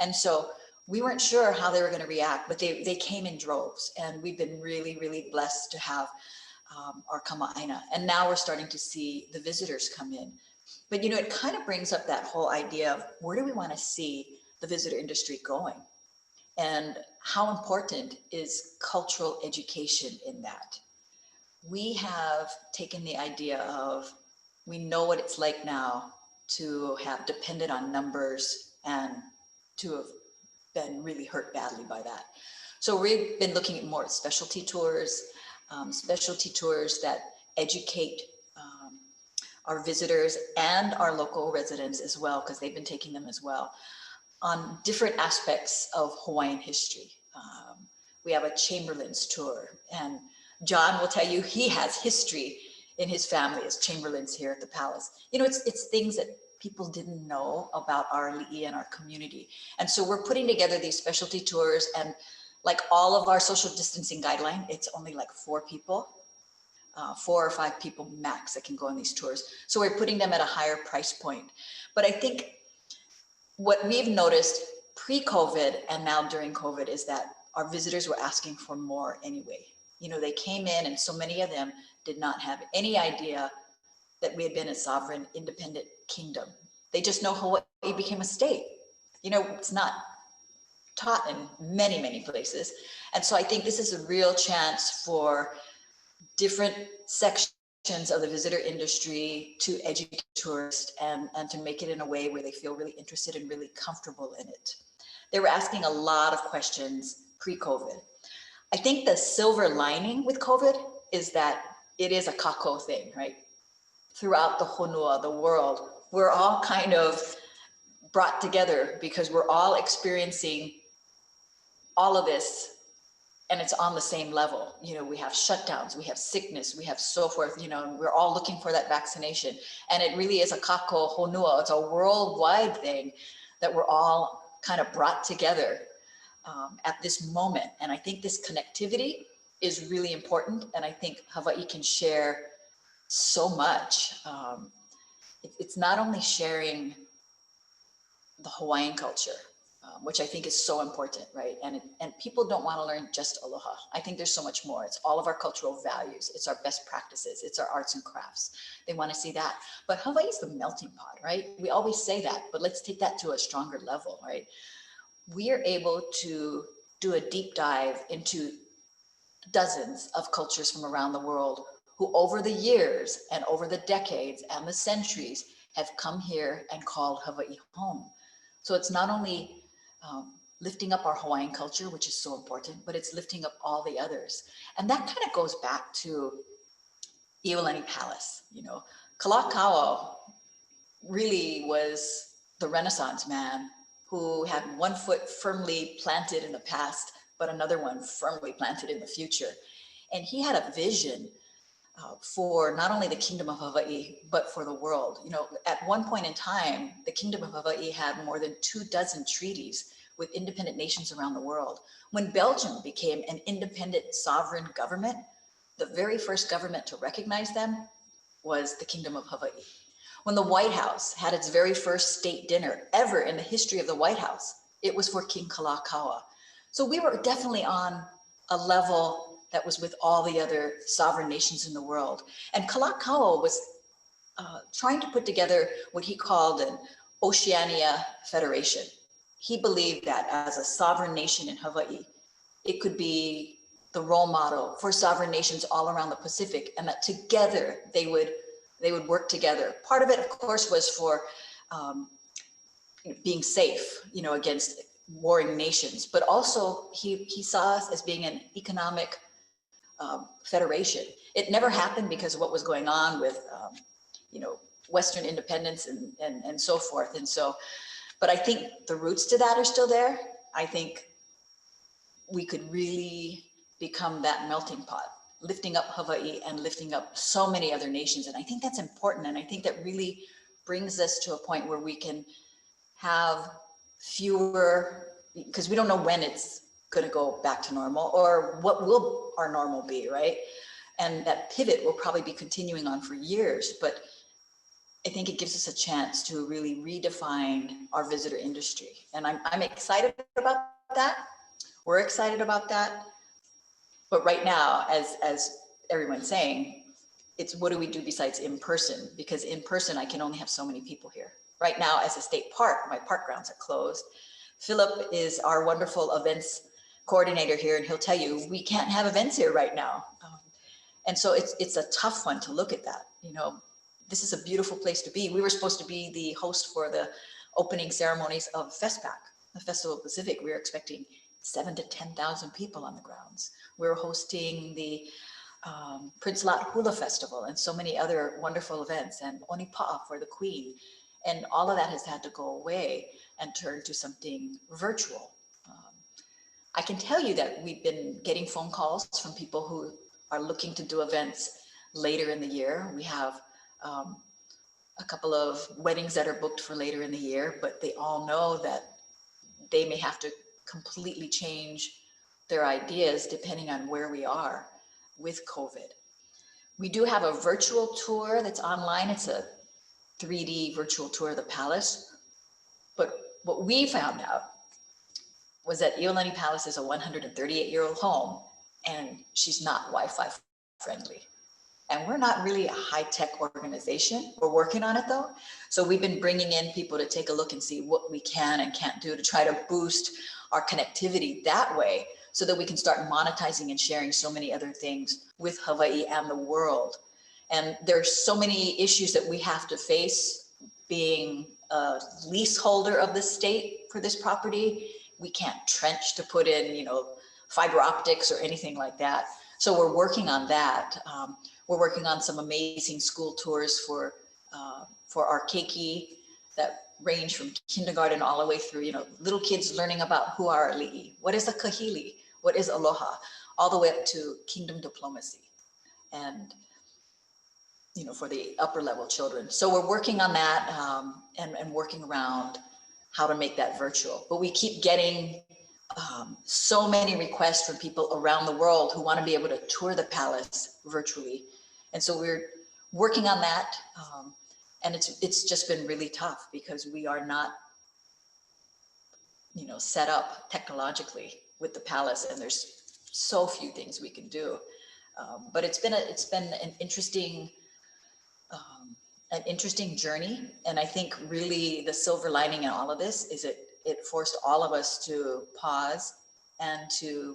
And so we weren't sure how they were going to react, but they came in droves. And we've been really, really blessed to have our kama'aina. And now we're starting to see the visitors come in. But, you know, it kind of brings up that whole idea of, where do we want to see the visitor industry going? And how important is cultural education in that? We have taken the idea of, we know what it's like now to have depended on numbers and to have been really hurt badly by that. So we've been looking at more at specialty tours that educate our visitors and our local residents as well, because they've been taking them as well, on different aspects of Hawaiian history. We have a Chamberlain's tour, and John will tell you he has history in his family as Chamberlains here at the Palace. You know, it's things that people didn't know about our li'i and our community. And so we're putting together these specialty tours, and like all of our social distancing guideline, it's only like 4 people, 4 or 5 people max that can go on these tours. So we're putting them at a higher price point. But I think what we've noticed pre-COVID and now during COVID is that our visitors were asking for more anyway. You know, they came in, and so many of them did not have any idea that we had been a sovereign, independent kingdom. They just know Hawaii became a state. You know, it's not taught in many, many places. And so I think this is a real chance for different sections of the visitor industry to educate tourists and to make it in a way where they feel really interested and really comfortable in it. They were asking a lot of questions pre-COVID. I think the silver lining with COVID is that it is a kako thing, right? Throughout the honua, the world, we're all kind of brought together because we're all experiencing all of this, and it's on the same level. You know, we have shutdowns, we have sickness, we have so forth, you know, and we're all looking for that vaccination. And it really is a kako honua. It's a worldwide thing that we're all kind of brought together at this moment. And I think this connectivity is really important. And I think Hawaii can share so much. It's not only sharing the Hawaiian culture, which I think is so important, right? And people don't want to learn just aloha. I think there's so much more. It's all of our cultural values. It's our best practices. It's our arts and crafts. They want to see that. But Hawaii is the melting pot, right? We always say that, but let's take that to a stronger level, right? We are able to do a deep dive into dozens of cultures from around the world who over the years and over the decades and the centuries have come here and called Hawaii home. So it's not only lifting up our Hawaiian culture, which is so important, but it's lifting up all the others. And that kind of goes back to Iolani Palace. You know, Kalakaua really was the Renaissance man who had one foot firmly planted in the past, but another one firmly planted in the future. And he had a vision for not only the Kingdom of Hawaii, but for the world. You know, at one point in time, the Kingdom of Hawaii had more than 24 treaties with independent nations around the world. When Belgium became an independent sovereign government, the very first government to recognize them was the Kingdom of Hawaii. When the White House had its very first state dinner ever in the history of the White House, it was for King Kalakaua. So we were definitely on a level that was with all the other sovereign nations in the world. And Kalakaua was trying to put together what he called an Oceania Federation. He believed that as a sovereign nation in Hawaii, it could be the role model for sovereign nations all around the Pacific, and that together they would work together. Part of it, of course, was for being safe, you know, against warring nations, but also he saw us as being an economic federation. It never happened because of what was going on with, you know, Western independence and so forth. And so, but I think the roots to that are still there. I think we could really become that melting pot, lifting up Hawaii and lifting up so many other nations. And I think that's important. And I think that really brings us to a point where we can have fewer, because we don't know when it's going to go back to normal or what will our normal be, right? And that pivot will probably be continuing on for years, but I think it gives us a chance to really redefine our visitor industry. And I'm excited about that. We're excited about that. But right now, as everyone's saying, it's what do we do besides in person? Because in person, I can only have so many people here. Right now, as a state park, my park grounds are closed. Philip is our wonderful events coordinator here, and he'll tell you, we can't have events here right now. And so it's a tough one to look at that. You know, this is a beautiful place to be. We were supposed to be the host for the opening ceremonies of FESPAC, the Festival of the Pacific. We were expecting 7,000 to 10,000 people on the grounds. We were hosting the Prince Lot Hula Festival and so many other wonderful events, and Onipa'a for the Queen. And all of that has had to go away and turn to something virtual. I can tell you that we've been getting phone calls from people who are looking to do events later in the year. We have a couple of weddings that are booked for later in the year, but they all know that they may have to completely change their ideas depending on where we are with COVID. We do have a virtual tour that's online. It's a 3D virtual tour of the palace. But what we found out was that Iolani Palace is a 138-year-old home, and she's not Wi-Fi friendly. And we're not really a high-tech organization. We're working on it though. So we've been bringing in people to take a look and see what we can and can't do to try to boost our connectivity that way, so that we can start monetizing and sharing so many other things with Hawaii and the world. And there's so many issues that we have to face being a leaseholder of the state for this property. We can't trench to put in, you know, fiber optics or anything like that. So we're working on that. We're working on some amazing school tours for our keiki that range from kindergarten all the way through, you know, little kids learning about who are ali'i, what is a kahili, what is aloha, all the way up to kingdom diplomacy, and, you know, for the upper level children. So we're working on that and working around how to make that virtual. But we keep getting so many requests from people around the world who want to be able to tour the palace virtually. And so we're working on that. And it's just been really tough because we are not, you know, set up technologically with the palace, and there's so few things we can do. But it's been an interesting journey. And I think really the silver lining in all of this is it forced all of us to pause and to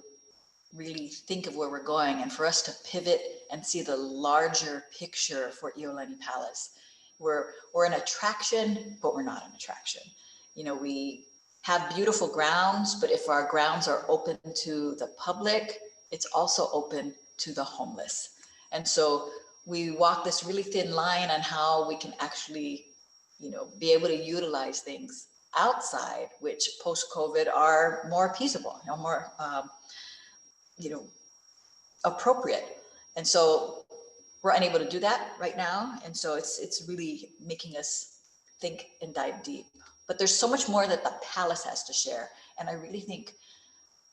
really think of where we're going and for us to pivot and see the larger picture for Iolani Palace. We're an attraction, but we're not an attraction. You know, we have beautiful grounds, but if our grounds are open to the public, it's also open to the homeless. And so we walk this really thin line on how we can actually, you know, be able to utilize things outside, which post-COVID are more feasible, you know, more, you know, appropriate. And so we're unable to do that right now. And so it's really making us think and dive deep. But there's so much more that the Palace has to share. And I really think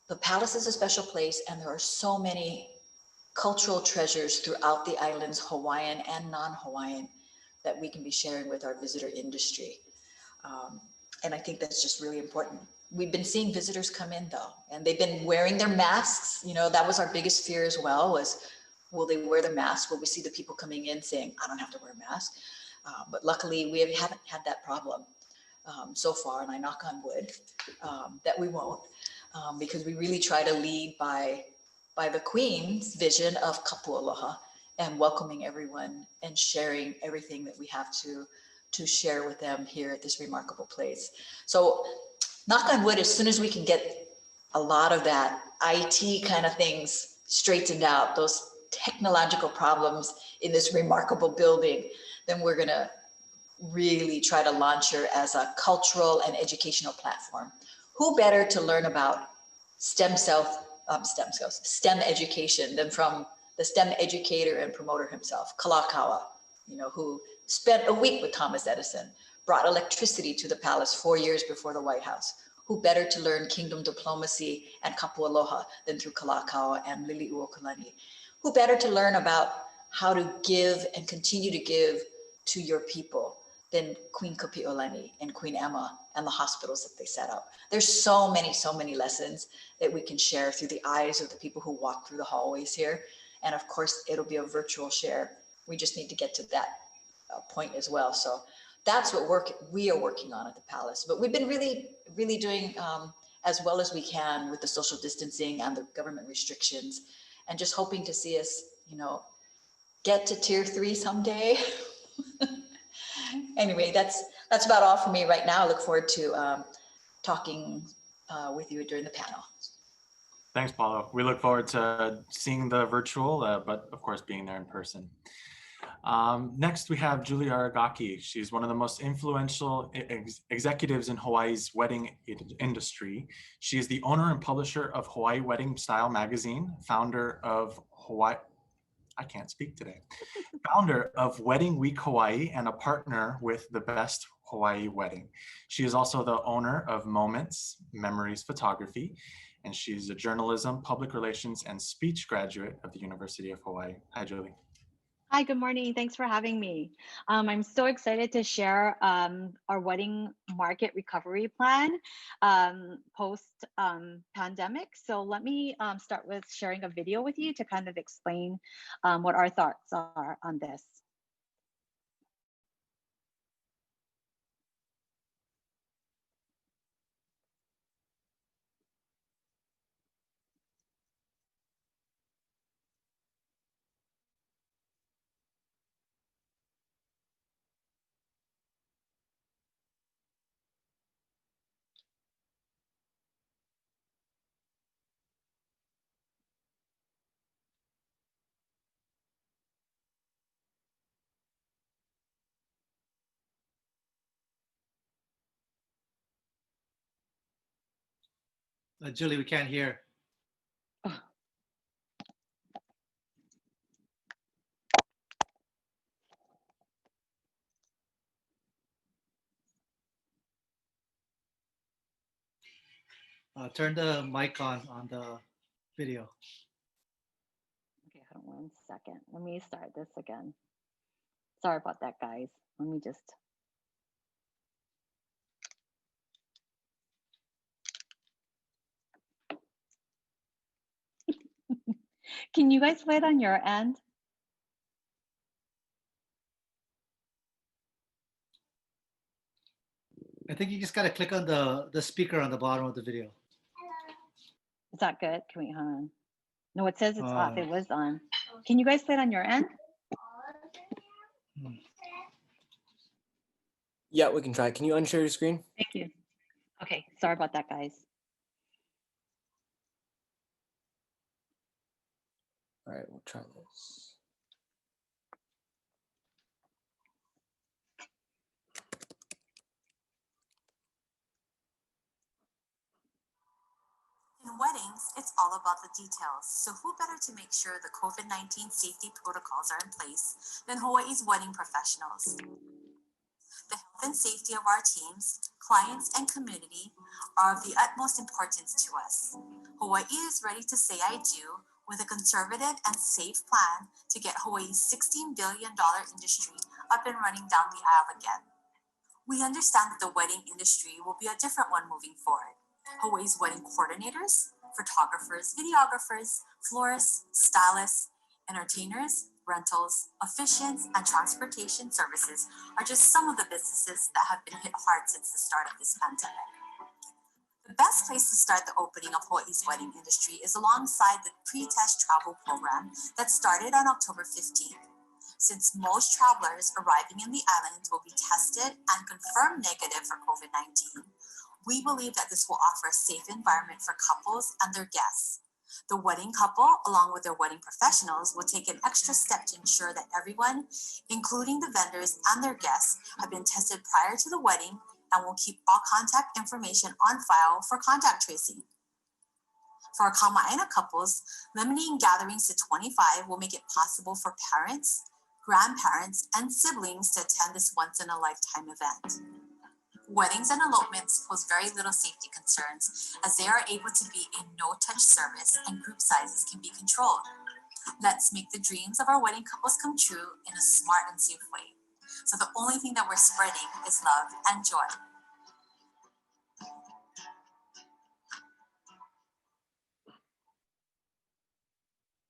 the Palace is a special place, and there are so many cultural treasures throughout the islands, Hawaiian and non-Hawaiian, that we can be sharing with our visitor industry. And I think that's just really important. We've been seeing visitors come in though, and they've been wearing their masks. You know, that was our biggest fear as well, was will they wear their mask? Will we see the people coming in saying, I don't have to wear a mask? But luckily we haven't had that problem so far, and I knock on wood that we won't, because we really try to lead by the Queen's vision of kapu aloha and welcoming everyone and sharing everything that we have to share with them here at this remarkable place. So knock on wood, as soon as we can get a lot of that IT kind of things straightened out, those technological problems in this remarkable building, then we're gonna really try to launch her as a cultural and educational platform. Who better to learn about STEM education than from the STEM educator and promoter himself, Kalakaua, you know, who spent a week with Thomas Edison, brought electricity to the palace 4 years before the White House. Who better to learn kingdom diplomacy and kapu aloha than through Kalakaua and Liliuokalani? Who better to learn about how to give and continue to give to your people than Queen Kapi'olani and Queen Emma and the hospitals that they set up? There's so many lessons that we can share through the eyes of the people who walk through the hallways here. And of course, it'll be a virtual share. We just need to get to that point as well. So that's what we are working on at the Palace. But we've been really doing as well as we can with the social distancing and the government restrictions, and just hoping to see us, you know, get to tier 3 someday. Anyway, that's about all for me right now. I look forward to talking with you during the panel. Thanks, Paulo. We look forward to seeing the virtual, but of course being there in person. Next, we have Julie Aragaki. She's one of the most influential executives in Hawaii's wedding industry. She is the owner and publisher of Hawaii Wedding Style magazine, founder of founder of Wedding Week Hawaii, and a partner with The Best Hawaii Wedding. She is also the owner of Moments Memories Photography, and she's a journalism, public relations, and speech graduate of the University of Hawaii. Hi, Julie. Hi, good morning. Thanks for having me. I'm so excited to share our wedding market recovery plan post-pandemic. So let me start with sharing a video with you to kind of explain what our thoughts are on this. Julie, we can't hear. Turn the mic on the video. Okay, hold on 1 second. Let me start this again. Sorry about that, guys. Let me just. Can you guys play it on your end? I think you just got to click on the speaker on the bottom of the video. Is that good? Can we, hold on. No, it says it's off. It was on. Can you guys play it on your end? Yeah, we can try. Can you unshare your screen? Thank you. Okay, sorry about that, guys. All right, we'll try this. In weddings, it's all about the details. So who better to make sure the COVID-19 safety protocols are in place than Hawaii's wedding professionals? The health and safety of our teams, clients, and community are of the utmost importance to us. Hawaii is ready to say I do with a conservative and safe plan to get Hawaii's $16 billion industry up and running down the aisle again. We understand that the wedding industry will be a different one moving forward. Hawaii's wedding coordinators, photographers, videographers, florists, stylists, entertainers, rentals, officiants, and transportation services are just some of the businesses that have been hit hard since the start of this pandemic. The best place to start the opening of Hawaii's wedding industry is alongside the pre-test travel program that started on October 15th. Since most travelers arriving in the islands will be tested and confirmed negative for COVID-19, we believe that this will offer a safe environment for couples and their guests. The wedding couple, along with their wedding professionals, will take an extra step to ensure that everyone, including the vendors and their guests, have been tested prior to the wedding and will keep all contact information on file for contact tracing. For our Kama'aina couples, limiting gatherings to 25 will make it possible for parents, grandparents, and siblings to attend this once-in-a-lifetime event. Weddings and elopements pose very little safety concerns as they are able to be a no-touch service and group sizes can be controlled. Let's make the dreams of our wedding couples come true in a smart and safe way. So the only thing that we're spreading is love and joy.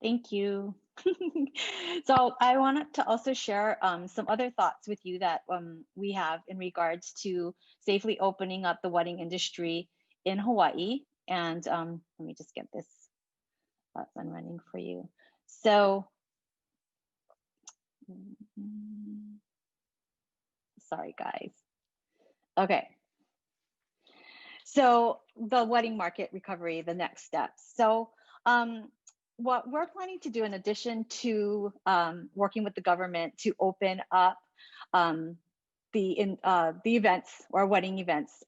Thank you. So I wanted to also share some other thoughts with you that we have in regards to safely opening up the wedding industry in Hawaii. And let me just get this up and running for you. So, sorry guys. Okay. So the wedding market recovery, the next steps. So what we're planning to do in addition to working with the government to open up the events or wedding events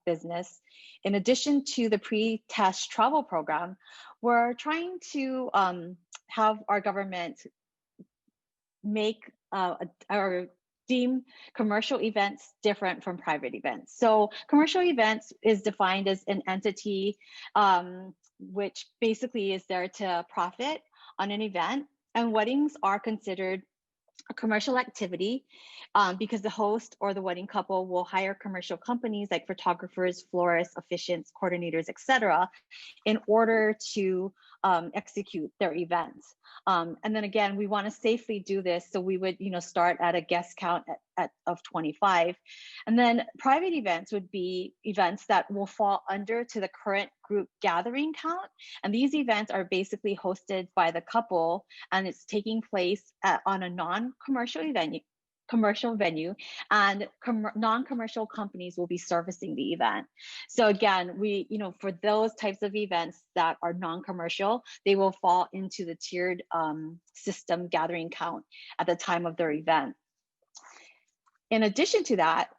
business, in addition to the pre-test travel program, we're trying to have our government make or deem commercial events different from private events. So commercial events is defined as an entity which basically is there to profit on an event, and weddings are considered a commercial activity because the host or the wedding couple will hire commercial companies like photographers, florists, officiants, coordinators, etc., in order to execute their events. And then again, we want to safely do this, so we would, start at a guest count of 25, and then private events would be events that will fall under to the current group gathering count. And these events are basically hosted by the couple, and it's taking place on a non-commercial venue, and non-commercial companies will be servicing the event. So again, we, for those types of events that are non-commercial, they will fall into the tiered system gathering count at the time of their event. In addition to that,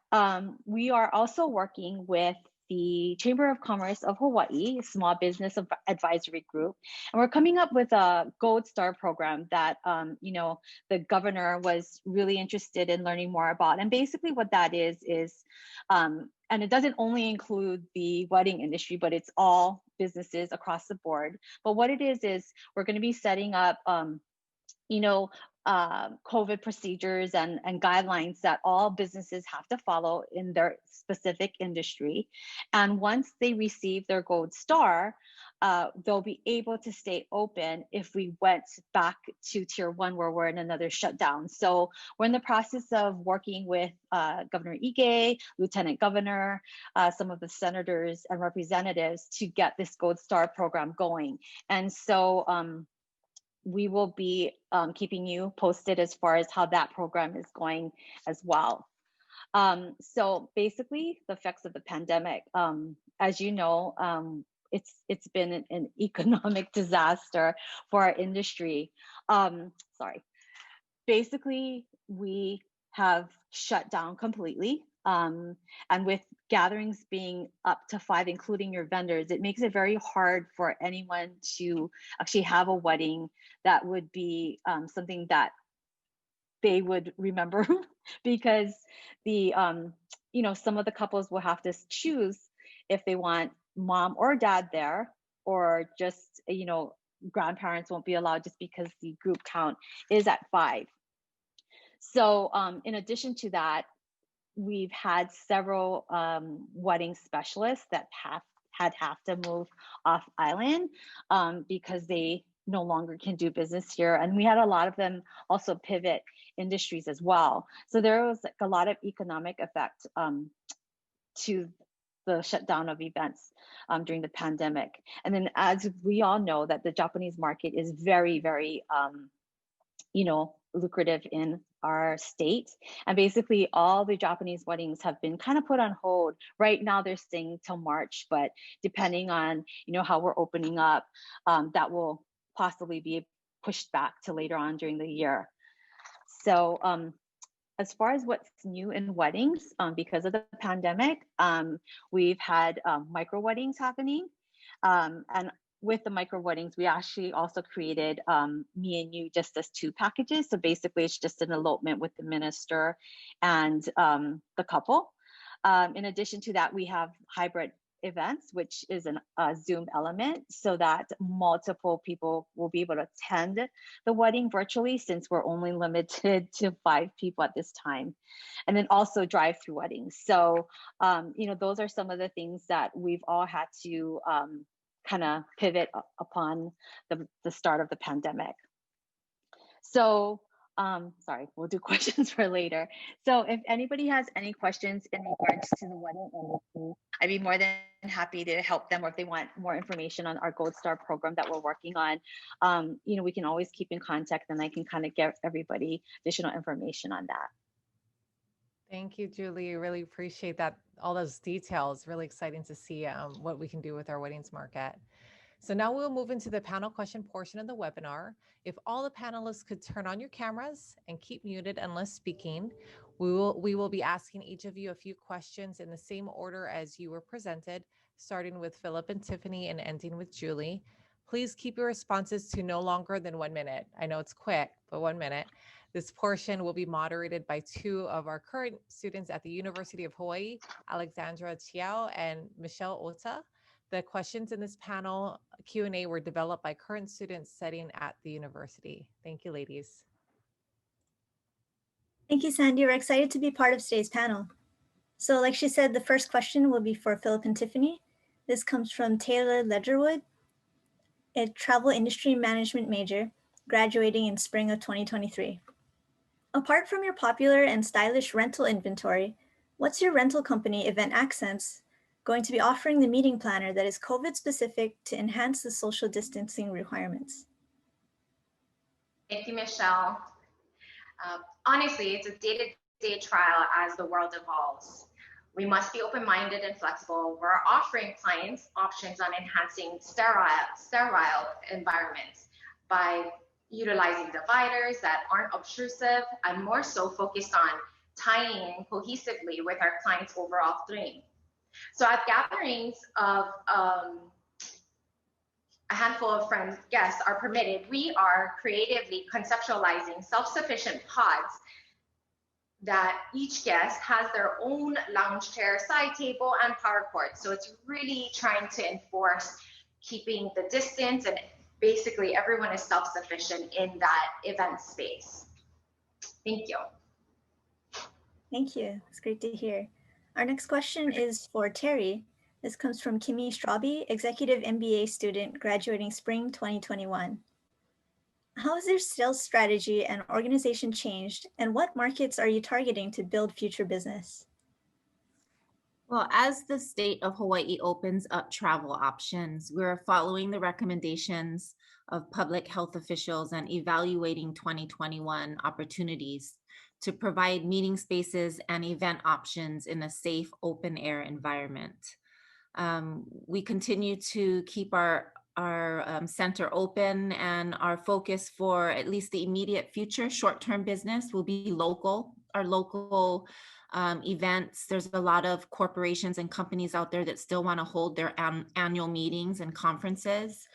we are also working with the Chamber of Commerce of Hawaii, Small Business Advisory Group, and we're coming up with a Gold Star program that the governor was really interested in learning more about. And basically, what that is, and it doesn't only include the wedding industry, but it's all businesses across the board. But what it is we're going to be setting up COVID procedures and guidelines that all businesses have to follow in their specific industry. And once they receive their gold star, they'll be able to stay open if we went back to tier 1 where we're in another shutdown. So we're in the process of working with Governor Ige, Lieutenant Governor, some of the senators and representatives to get this gold star program going. And so we will be keeping you posted as far as how that program is going as well. So basically, the effects of the pandemic, as you know, it's been an economic disaster for our industry. Basically, we have shut down completely. And with gatherings being up to 5, including your vendors, it makes it very hard for anyone to actually have a wedding that would be something that they would remember because the, some of the couples will have to choose if they want mom or dad there, or just, grandparents won't be allowed just because the group count is at 5. So in addition to that, we've had several wedding specialists that have to move off island because they no longer can do business here. And we had a lot of them also pivot industries as well. So there was a lot of economic effect to the shutdown of events during the pandemic. And then as we all know that the Japanese market is very, very, lucrative in our state. And basically all the Japanese weddings have been kind of put on hold. Right now they're staying till March, but depending on, how we're opening up, that will possibly be pushed back to later on during the year. So as far as what's new in weddings, because of the pandemic, we've had micro weddings happening. And with the micro weddings, we actually also created Me and You Just as 2 packages. So basically it's just an elopement with the minister and the couple. In addition to that, we have hybrid events, which is a Zoom element so that multiple people will be able to attend the wedding virtually, since we're only limited to 5 people at this time. And then also drive-through weddings. So, those are some of the things that we've all had to kind of pivot upon the start of the pandemic. So, sorry, we'll do questions for later. So if anybody has any questions in regards to the wedding industry, I'd be more than happy to help them, or if they want more information on our Gold Star program that we're working on, we can always keep in contact and I can kind of give everybody additional information on that. Thank you, Julie. Really appreciate that. All those details, really exciting to see what we can do with our weddings market. So now we'll move into the panel question portion of the webinar. If all the panelists could turn on your cameras and keep muted unless speaking, we will be asking each of you a few questions in the same order as you were presented, starting with Philip and Tiffany and ending with Julie. Please keep your responses to no longer than 1 minute. I know it's quick, but 1 minute. This portion will be moderated by 2 of our current students at the University of Hawaii, Alexandra Chiao and Michelle Ota. The questions in this panel Q&A were developed by current students studying at the university. Thank you, ladies. Thank you, Sandy. We're excited to be part of today's panel. So like she said, the first question will be for Philip and Tiffany. This comes from Taylor Ledgerwood, a travel industry management major, graduating in spring of 2023. Apart from your popular and stylish rental inventory, what's your rental company, Event Accents, going to be offering the meeting planner that is COVID specific to enhance the social distancing requirements? Thank you, Michelle. Honestly, it's a day-to-day trial as the world evolves. We must be open-minded and flexible. We're offering clients options on enhancing sterile environments by utilizing dividers that aren't obtrusive and more so focused on tying in cohesively with our clients' overall theme. So at gatherings of a handful of friends, guests are permitted, we are creatively conceptualizing self-sufficient pods that each guest has their own lounge chair, side table, and power cord. So it's really trying to enforce keeping the distance and basically everyone is self-sufficient in that event space. Thank you. Thank you. It's great to hear. Our next question is for Terry. This comes from Kimmy Straube, Executive MBA student graduating spring 2021. How has their sales strategy and organization changed, and what markets are you targeting to build future business? Well, as the state of Hawaii opens up travel options, we're following the recommendations of public health officials and evaluating 2021 opportunities to provide meeting spaces and event options in a safe, open air environment. We continue to keep our center open, and our focus for at least the immediate future, short-term business, will be local. Our local events, there's a lot of corporations and companies out there that still want to hold their annual meetings and conferences.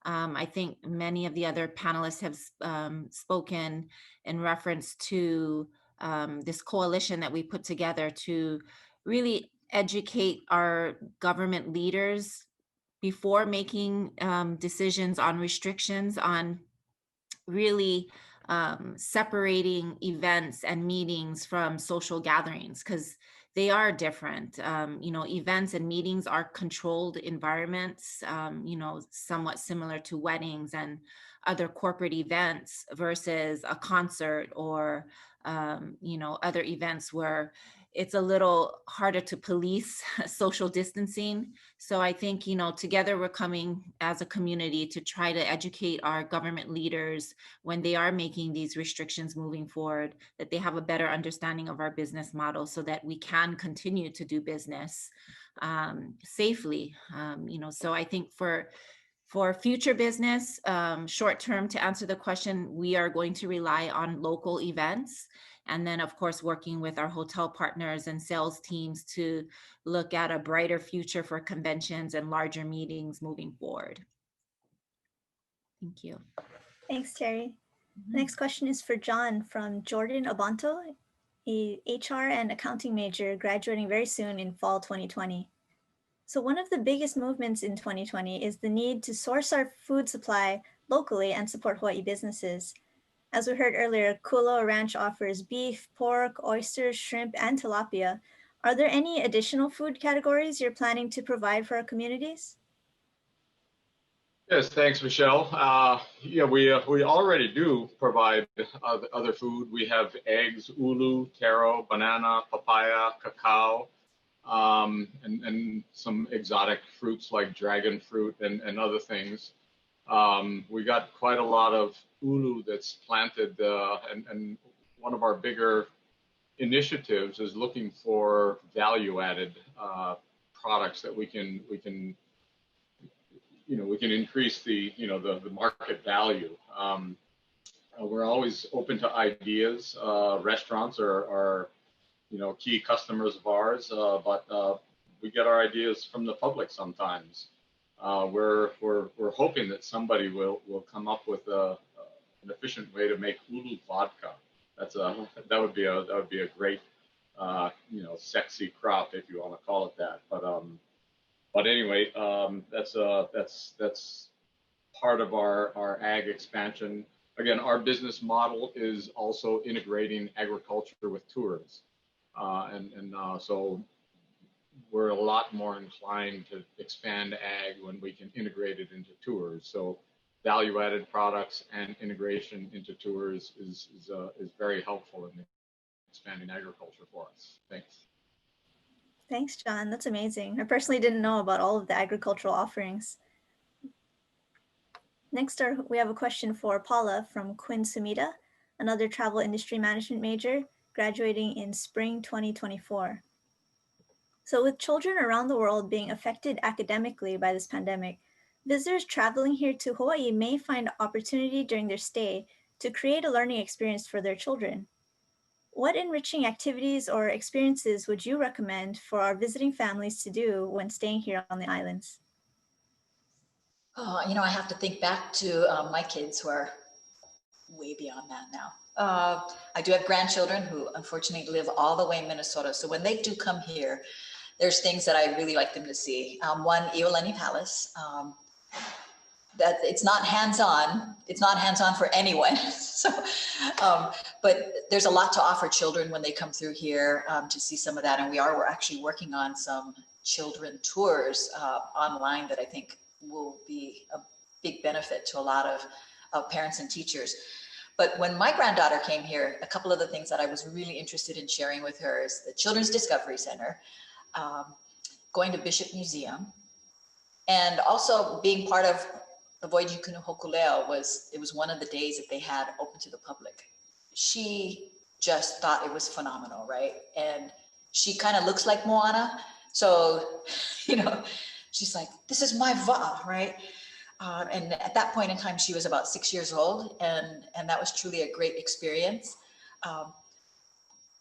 I think many of the other panelists have spoken in reference to this coalition that we put together to really educate our government leaders before making decisions on restrictions, on really separating events and meetings from social gatherings, because they are different. Events and meetings are controlled environments, somewhat similar to weddings and other corporate events versus a concert or, other events where it's a little harder to police social distancing. So I think, together we're coming as a community to try to educate our government leaders when they are making these restrictions moving forward, that they have a better understanding of our business model so that we can continue to do business safely. So I think for future business, short term, to answer the question, we are going to rely on local events. And then, of course, working with our hotel partners and sales teams to look at a brighter future for conventions and larger meetings moving forward. Thank you. Thanks, Terry. Next question is for John from Jordan Abanto, a HR and accounting major graduating very soon in fall 2020. So one of the biggest movements in 2020 is the need to source our food supply locally and support Hawaii businesses. As we heard earlier, Kualoa Ranch offers beef, pork, oysters, shrimp, and tilapia. Are there any additional food categories you're planning to provide for our communities? Yes, thanks, Michelle. Yeah, we already do provide other food. We have eggs, ulu, taro, banana, papaya, cacao, and some exotic fruits like dragon fruit and other things. We got quite a lot of ulu that's planted, and one of our bigger initiatives is looking for value-added products that we can increase the market value. We're always open to ideas. Restaurants are key customers of ours, but we get our ideas from the public sometimes. We're hoping that somebody will come up with an efficient way to make ulu vodka. That would be a great sexy crop, if you want to call it that. But anyway, that's part of our ag expansion. Again, our business model is also integrating agriculture with tourism, so we're a lot more inclined to expand ag when we can integrate it into tours. So value-added products and integration into tours is very helpful in expanding agriculture for us. Thanks. Thanks, John. That's amazing. I personally didn't know about all of the agricultural offerings. Next, we have a question for Paula from Quinn Sumida, another travel industry management major, graduating in spring 2024. So with children around the world being affected academically by this pandemic, visitors traveling here to Hawaii may find opportunity during their stay to create a learning experience for their children. What enriching activities or experiences would you recommend for our visiting families to do when staying here on the islands? Oh, I have to think back to my kids who are way beyond that now. I do have grandchildren who unfortunately live all the way in Minnesota. So when they do come here, there's things that I really like them to see. One, Iolani Palace. that it's not hands-on. It's not hands-on for anyone. So, but there's a lot to offer children when they come through here to see some of that. And we're actually working on some children tours online that I think will be a big benefit to a lot of parents and teachers. But when my granddaughter came here, a couple of the things that I was really interested in sharing with her is the Children's Discovery Center, going to Bishop Museum, and also being part of the Voyage Hokulea was one of the days that they had open to the public. She just thought it was phenomenal, right? And she kind of looks like Moana. So, you know, she's like, this is my va, right? And at that point in time, she was about 6 years old, and that was truly a great experience.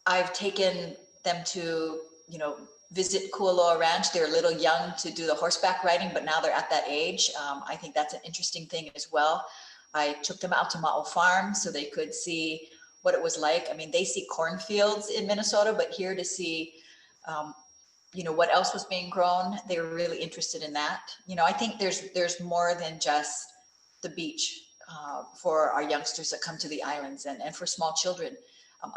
I've taken them to, you know, visit Kualoa Ranch. They're a little young to do the horseback riding, but now they're at that age. I think that's an interesting thing as well. I took them out to Ma'o Farm so they could see what it was like. I mean, they see cornfields in Minnesota, but here to see, you know, what else was being grown, they were really interested in that. You know, I think there's more than just the beach for our youngsters that come to the islands and for small children.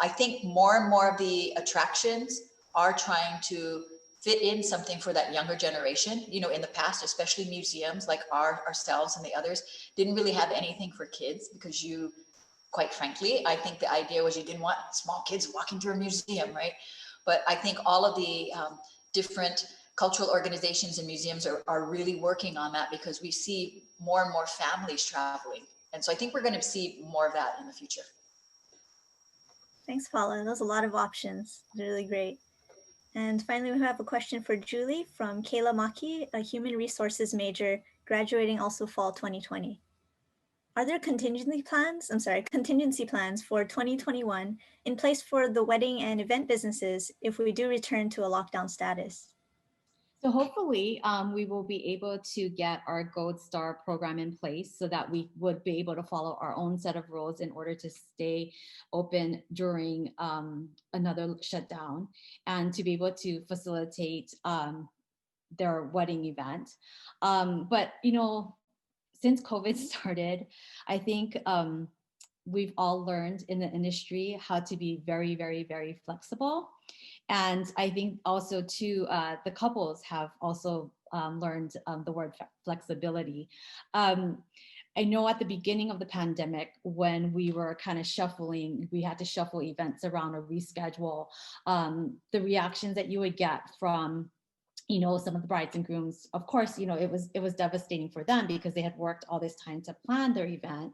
I think more and more of the attractions are trying to fit in something for that younger generation. You know, in the past, especially museums like ourselves and the others didn't really have anything for kids because you, quite frankly, I think the idea was you didn't want small kids walking through a museum, right? But I think all of the different cultural organizations and museums are really working on that because we see more and more families traveling. And so I think we're going to see more of that in the future. Thanks, Paula. Those are a lot of options. Really great. And finally, we have a question for Julie from Kayla Maki, a human resources major, graduating also fall 2020. Are there contingency plans for 2021 in place for the wedding and event businesses if we do return to a lockdown status? So hopefully we will be able to get our Gold Star program in place so that we would be able to follow our own set of rules in order to stay open during another shutdown and to be able to facilitate their wedding event. But, you know, since COVID started, I think we've all learned in the industry how to be very, very, very flexible. And I think also too, the couples have also learned the word flexibility. I know at the beginning of the pandemic, when we were kind of shuffling, we had to shuffle events around or reschedule, the reactions that you would get from, you know, some of the brides and grooms, of course, you know, it was devastating for them because they had worked all this time to plan their event.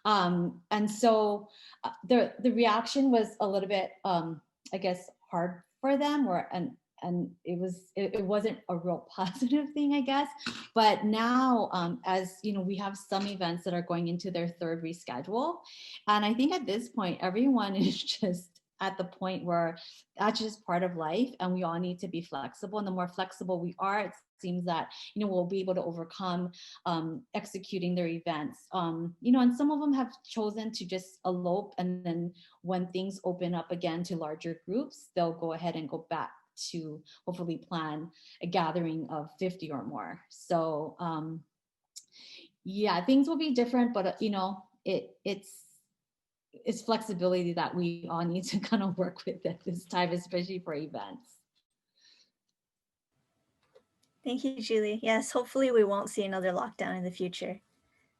And so the reaction was a little bit, I guess, hard for them, and it wasn't a real positive thing, I guess. But now, as you know, we have some events that are going into their third reschedule. And I think at this point, everyone is just at the point where that's just part of life and we all need to be flexible. And the more flexible we are, it seems that, you know, we'll be able to overcome executing their events. You know, and some of them have chosen to just elope, and then when things open up again to larger groups, they'll go ahead and go back to hopefully plan a gathering of 50 or more. So yeah, things will be different, but you know, it's flexibility that we all need to kind of work with at this time, especially for events. Thank you, Julie. Yes, hopefully we won't see another lockdown in the future.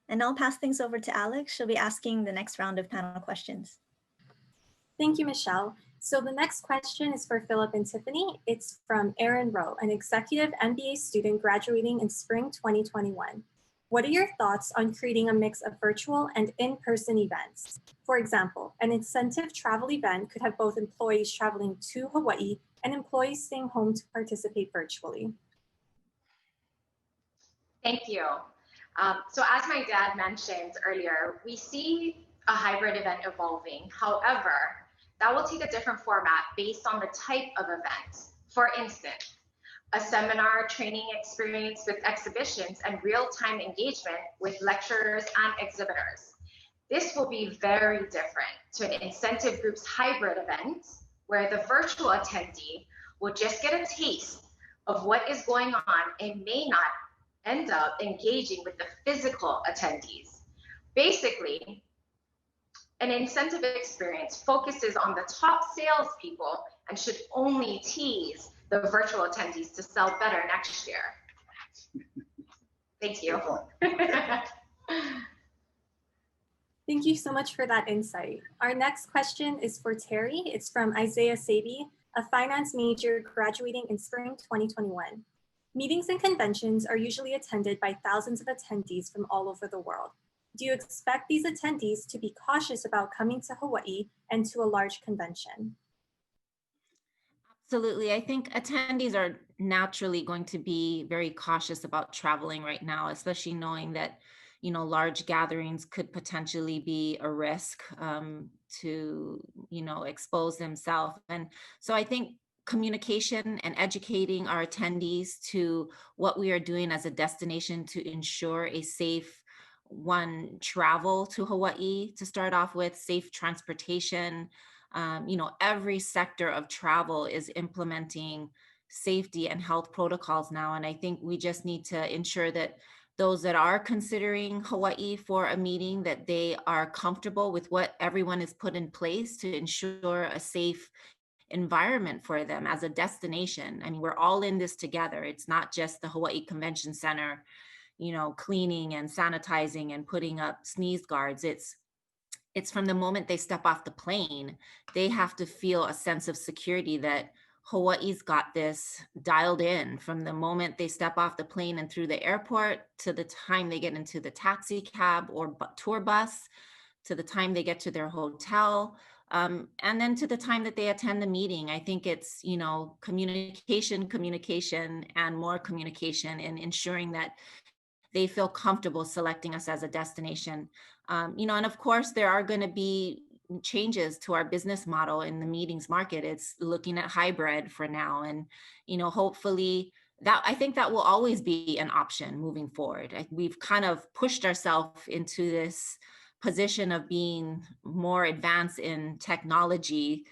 And I'll pass things over to Alex. She'll be asking the next round of panel questions. Thank you, Michelle. So the next question is for Philip and Tiffany. It's from Aaron Rowe, an executive MBA student graduating in spring 2021. What are your thoughts on creating a mix of virtual and in-person events? For example, an incentive travel event could have both employees traveling to Hawaii and employees staying home to participate virtually. Thank you. So as my dad mentioned earlier, we see a hybrid event evolving. However, that will take a different format based on the type of event. For instance, a seminar training experience with exhibitions and real-time engagement with lecturers and exhibitors. This will be very different to an incentive group's hybrid event where the virtual attendee will just get a taste of what is going on and may not end up engaging with the physical attendees. Basically, an incentive experience focuses on the top salespeople and should only tease the virtual attendees to sell better next year. Thank you. Thank you so much for that insight. Our next question is for Terry. It's from Isaiah Sabi, a finance major graduating in spring 2021. Meetings and conventions are usually attended by thousands of attendees from all over the world. Do you expect these attendees to be cautious about coming to Hawaii and to a large convention? Absolutely. I think attendees are naturally going to be very cautious about traveling right now, especially knowing that, you know, large gatherings could potentially be a risk to, you know, expose themselves. And so I think communication and educating our attendees to what we are doing as a destination to ensure a safe travel to Hawaii, to start off with, safe transportation. You know, every sector of travel is implementing safety and health protocols now. And I think we just need to ensure that those that are considering Hawaii for a meeting, that they are comfortable with what everyone has put in place to ensure a safe environment for them as a destination. I mean, we're all in this together. It's not just the Hawaii Convention Center, you know, cleaning and sanitizing and putting up sneeze guards. It's from the moment they step off the plane, they have to feel a sense of security that Hawaii's got this dialed in from the moment they step off the plane and through the airport to the time they get into the taxi cab or tour bus, to the time they get to their hotel, and then to the time that they attend the meeting. I think it's, you know, communication, and more communication, and ensuring that they feel comfortable selecting us as a destination. You know, and of course, there are going to be changes to our business model in the meetings market. It's looking at hybrid for now. And, you know, hopefully that, I think that will always be an option moving forward. We've kind of pushed ourselves into this position of being more advanced in technology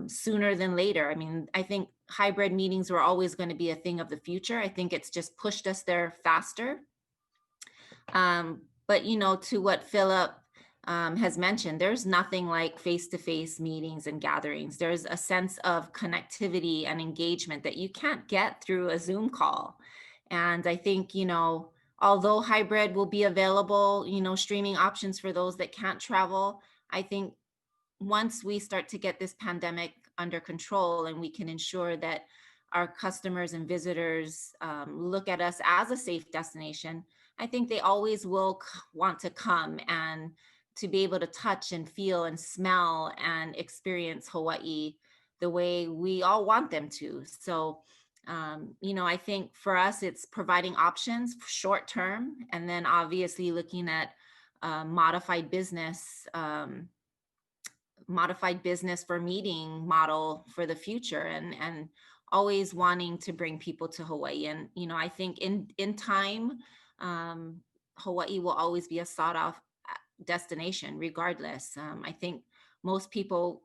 sooner than later. I mean, I think hybrid meetings were always going to be a thing of the future. I think it's just pushed us there faster. But, you know, to what Philip has mentioned, there's nothing like face-to-face meetings and gatherings. There's a sense of connectivity and engagement that you can't get through a Zoom call. And I think, you know, although hybrid will be available, you know, streaming options for those that can't travel, I think once we start to get this pandemic under control and we can ensure that our customers and visitors look at us as a safe destination, I think they always will want to come and to be able to touch and feel and smell and experience Hawaii the way we all want them to. So, you know, I think for us, it's providing options short term, and then obviously looking at modified business for meeting model for the future, and always wanting to bring people to Hawaii. And, you know, I think in time, Hawaii will always be a sought off destination regardless. I think most people,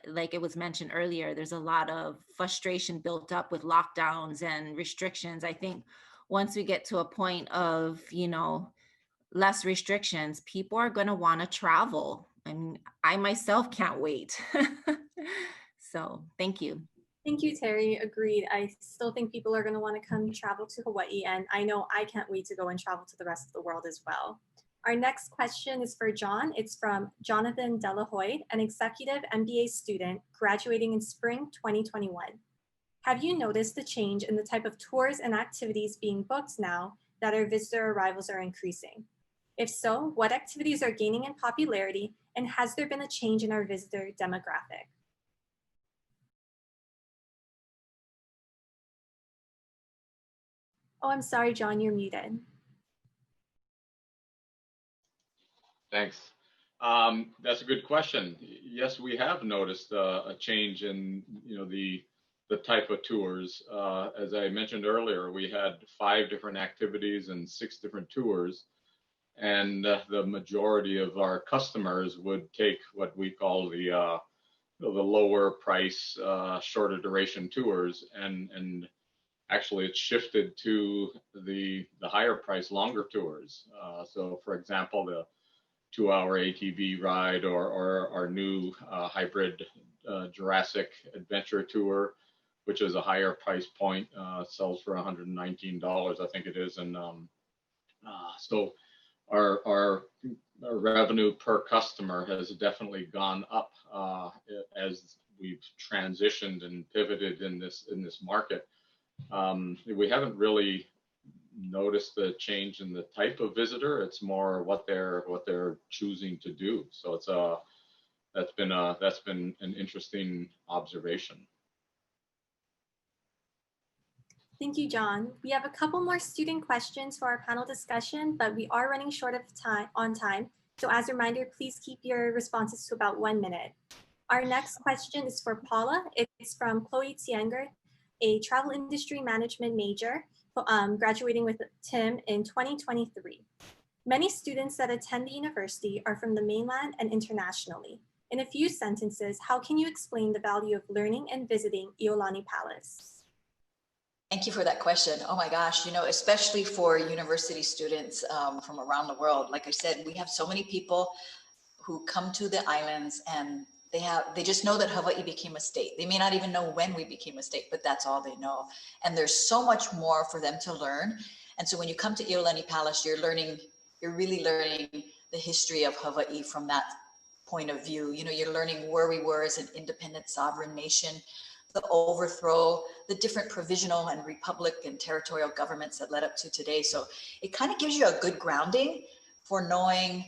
like it was mentioned earlier, there's a lot of frustration built up with lockdowns and restrictions. I think once we get to a point of, you know, less restrictions, people are going to want to travel. I mean, I myself can't wait. So thank you. Thank you, Terry. Agreed. I still think people are going to want to come travel to Hawaii, and I know I can't wait to go and travel to the rest of the world as well. Our next question is for John. It's from Jonathan Delahoy, an executive MBA student graduating in spring 2021. Have you noticed the change in the type of tours and activities being booked now that our visitor arrivals are increasing? If so, what activities are gaining in popularity, and has there been a change in our visitor demographic? Oh, I'm sorry, John, you're muted. Thanks. That's a good question. Yes, we have noticed a change in, you know, the type of tours. As I mentioned earlier, we had 5 different activities and 6 different tours, and the majority of our customers would take what we call the lower price, shorter duration tours, and actually it's shifted to the higher price, longer tours. So for example, the 2-hour ATV ride or our new hybrid Jurassic Adventure Tour, which is a higher price point, sells for $119, I think it is. And so our revenue per customer has definitely gone up as we've transitioned and pivoted in this market. We haven't really noticed the change in the type of visitor. It's more what they're choosing to do. So it's that's been an interesting observation. Thank you, John. We have a couple more student questions for our panel discussion, but we are running short of time. So as a reminder, please keep your responses to about 1 minute. Our next question is for Paula. It's from Chloe Tsienger, a travel industry management major, graduating with Tim in 2023. Many students that attend the university are from the mainland and internationally. In a few sentences, how can you explain the value of learning and visiting Iolani Palace? Thank you for that question. Oh my gosh, you know, especially for university students from around the world. Like I said, we have so many people who come to the islands and they just know that Hawaii became a state. They may not even know when we became a state, but that's all they know. And there's so much more for them to learn. And so when you come to Iolani Palace, you're really learning the history of Hawaii from that point of view. You know, you're learning where we were as an independent sovereign nation, the overthrow, the different provisional and republic and territorial governments that led up to today. So it kind of gives you a good grounding for knowing,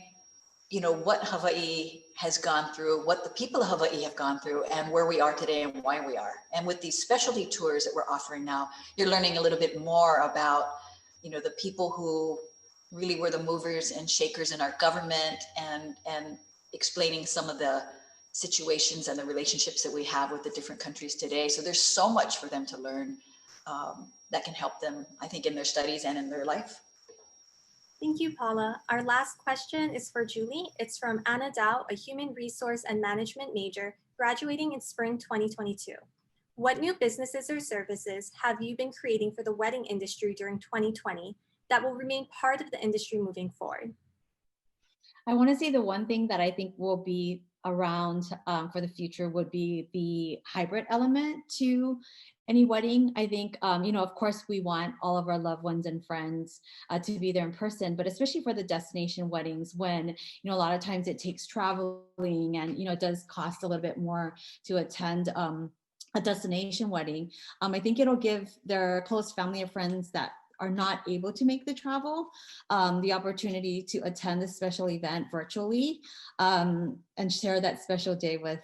you know, what Hawaii has gone through, what the people of Hawaii have gone through, and where we are today and why we are. And with these specialty tours that we're offering now, you're learning a little bit more about, you know, the people who really were the movers and shakers in our government, and explaining some of the situations and the relationships that we have with the different countries today. So there's so much for them to learn that can help them, I think, in their studies and in their life. Thank you, Paula. Our last question is for Julie. It's from Anna Dow, a human resource and management major, graduating in spring 2022. What new businesses or services have you been creating for the wedding industry during 2020 that will remain part of the industry moving forward? I want to say the one thing that I think will be around for the future would be the hybrid element to any wedding. I think, you know, of course, we want all of our loved ones and friends to be there in person, but especially for the destination weddings, when, you know, a lot of times it takes traveling and, you know, it does cost a little bit more to attend a destination wedding. I think it'll give their close family or friends that are not able to make the travel, the opportunity to attend this special event virtually and share that special day with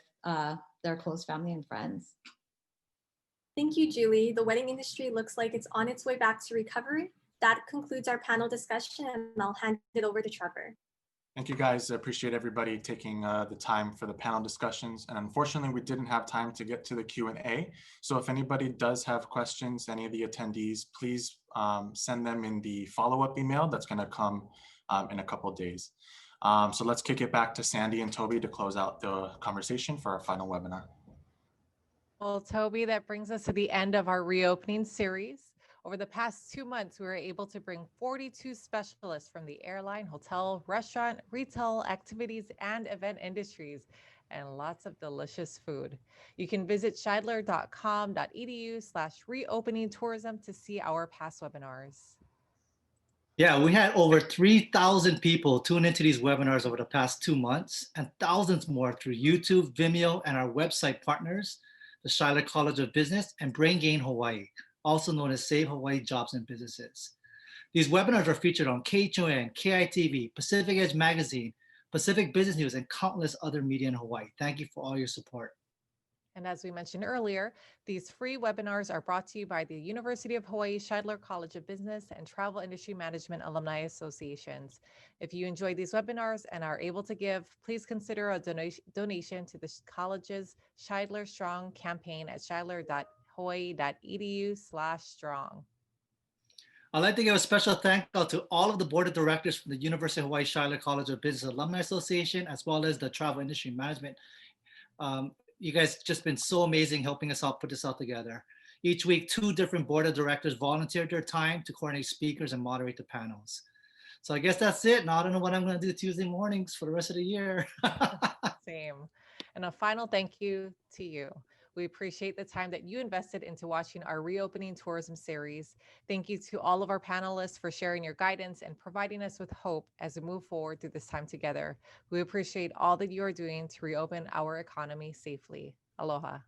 their close family and friends. Thank you, Julie. The wedding industry looks like it's on its way back to recovery. That concludes our panel discussion, and I'll hand it over to Trevor. Thank you, guys. I appreciate everybody taking the time for the panel discussions. And unfortunately, we didn't have time to get to the Q&A. So if anybody does have questions, any of the attendees, please send them in the follow-up email that's going to come in a couple of days. So let's kick it back to Sandy and Toby to close out the conversation for our final webinar. Well, Toby, that brings us to the end of our reopening series. Over the past 2 months, we were able to bring 42 specialists from the airline, hotel, restaurant, retail, activities, and event industries, and lots of delicious food. You can visit shidler.com.edu/reopening tourism to see our past webinars. Yeah, we had over 3,000 people tune into these webinars over the past 2 months, and thousands more through YouTube, Vimeo, and our website partners, the Shidler College of Business and Brain Gain Hawaii, also known as Save Hawaii Jobs and Businesses. These webinars are featured on KHON, KITV, Pacific Edge Magazine, Pacific Business News, and countless other media in Hawaii. Thank you for all your support. And as we mentioned earlier, these free webinars are brought to you by the University of Hawaii Shidler College of Business and Travel Industry Management Alumni Associations. If you enjoy these webinars and are able to give, please consider a donation to the college's Shidler Strong campaign at shidler.hawaii.edu/strong. I'd like to give a special thank you to all of the board of directors from the University of Hawaii Shidler College of Business Alumni Association, as well as the Travel Industry Management. You guys just been so amazing helping us out put this out together. Each week, 2 different board of directors volunteered their time to coordinate speakers and moderate the panels. So I guess that's it. Now I don't know what I'm going to do Tuesday mornings for the rest of the year. Same. And a final thank you to you. We appreciate the time that you invested into watching our Reopening Tourism series. Thank you to all of our panelists for sharing your guidance and providing us with hope as we move forward through this time together. We appreciate all that you are doing to reopen our economy safely. Aloha.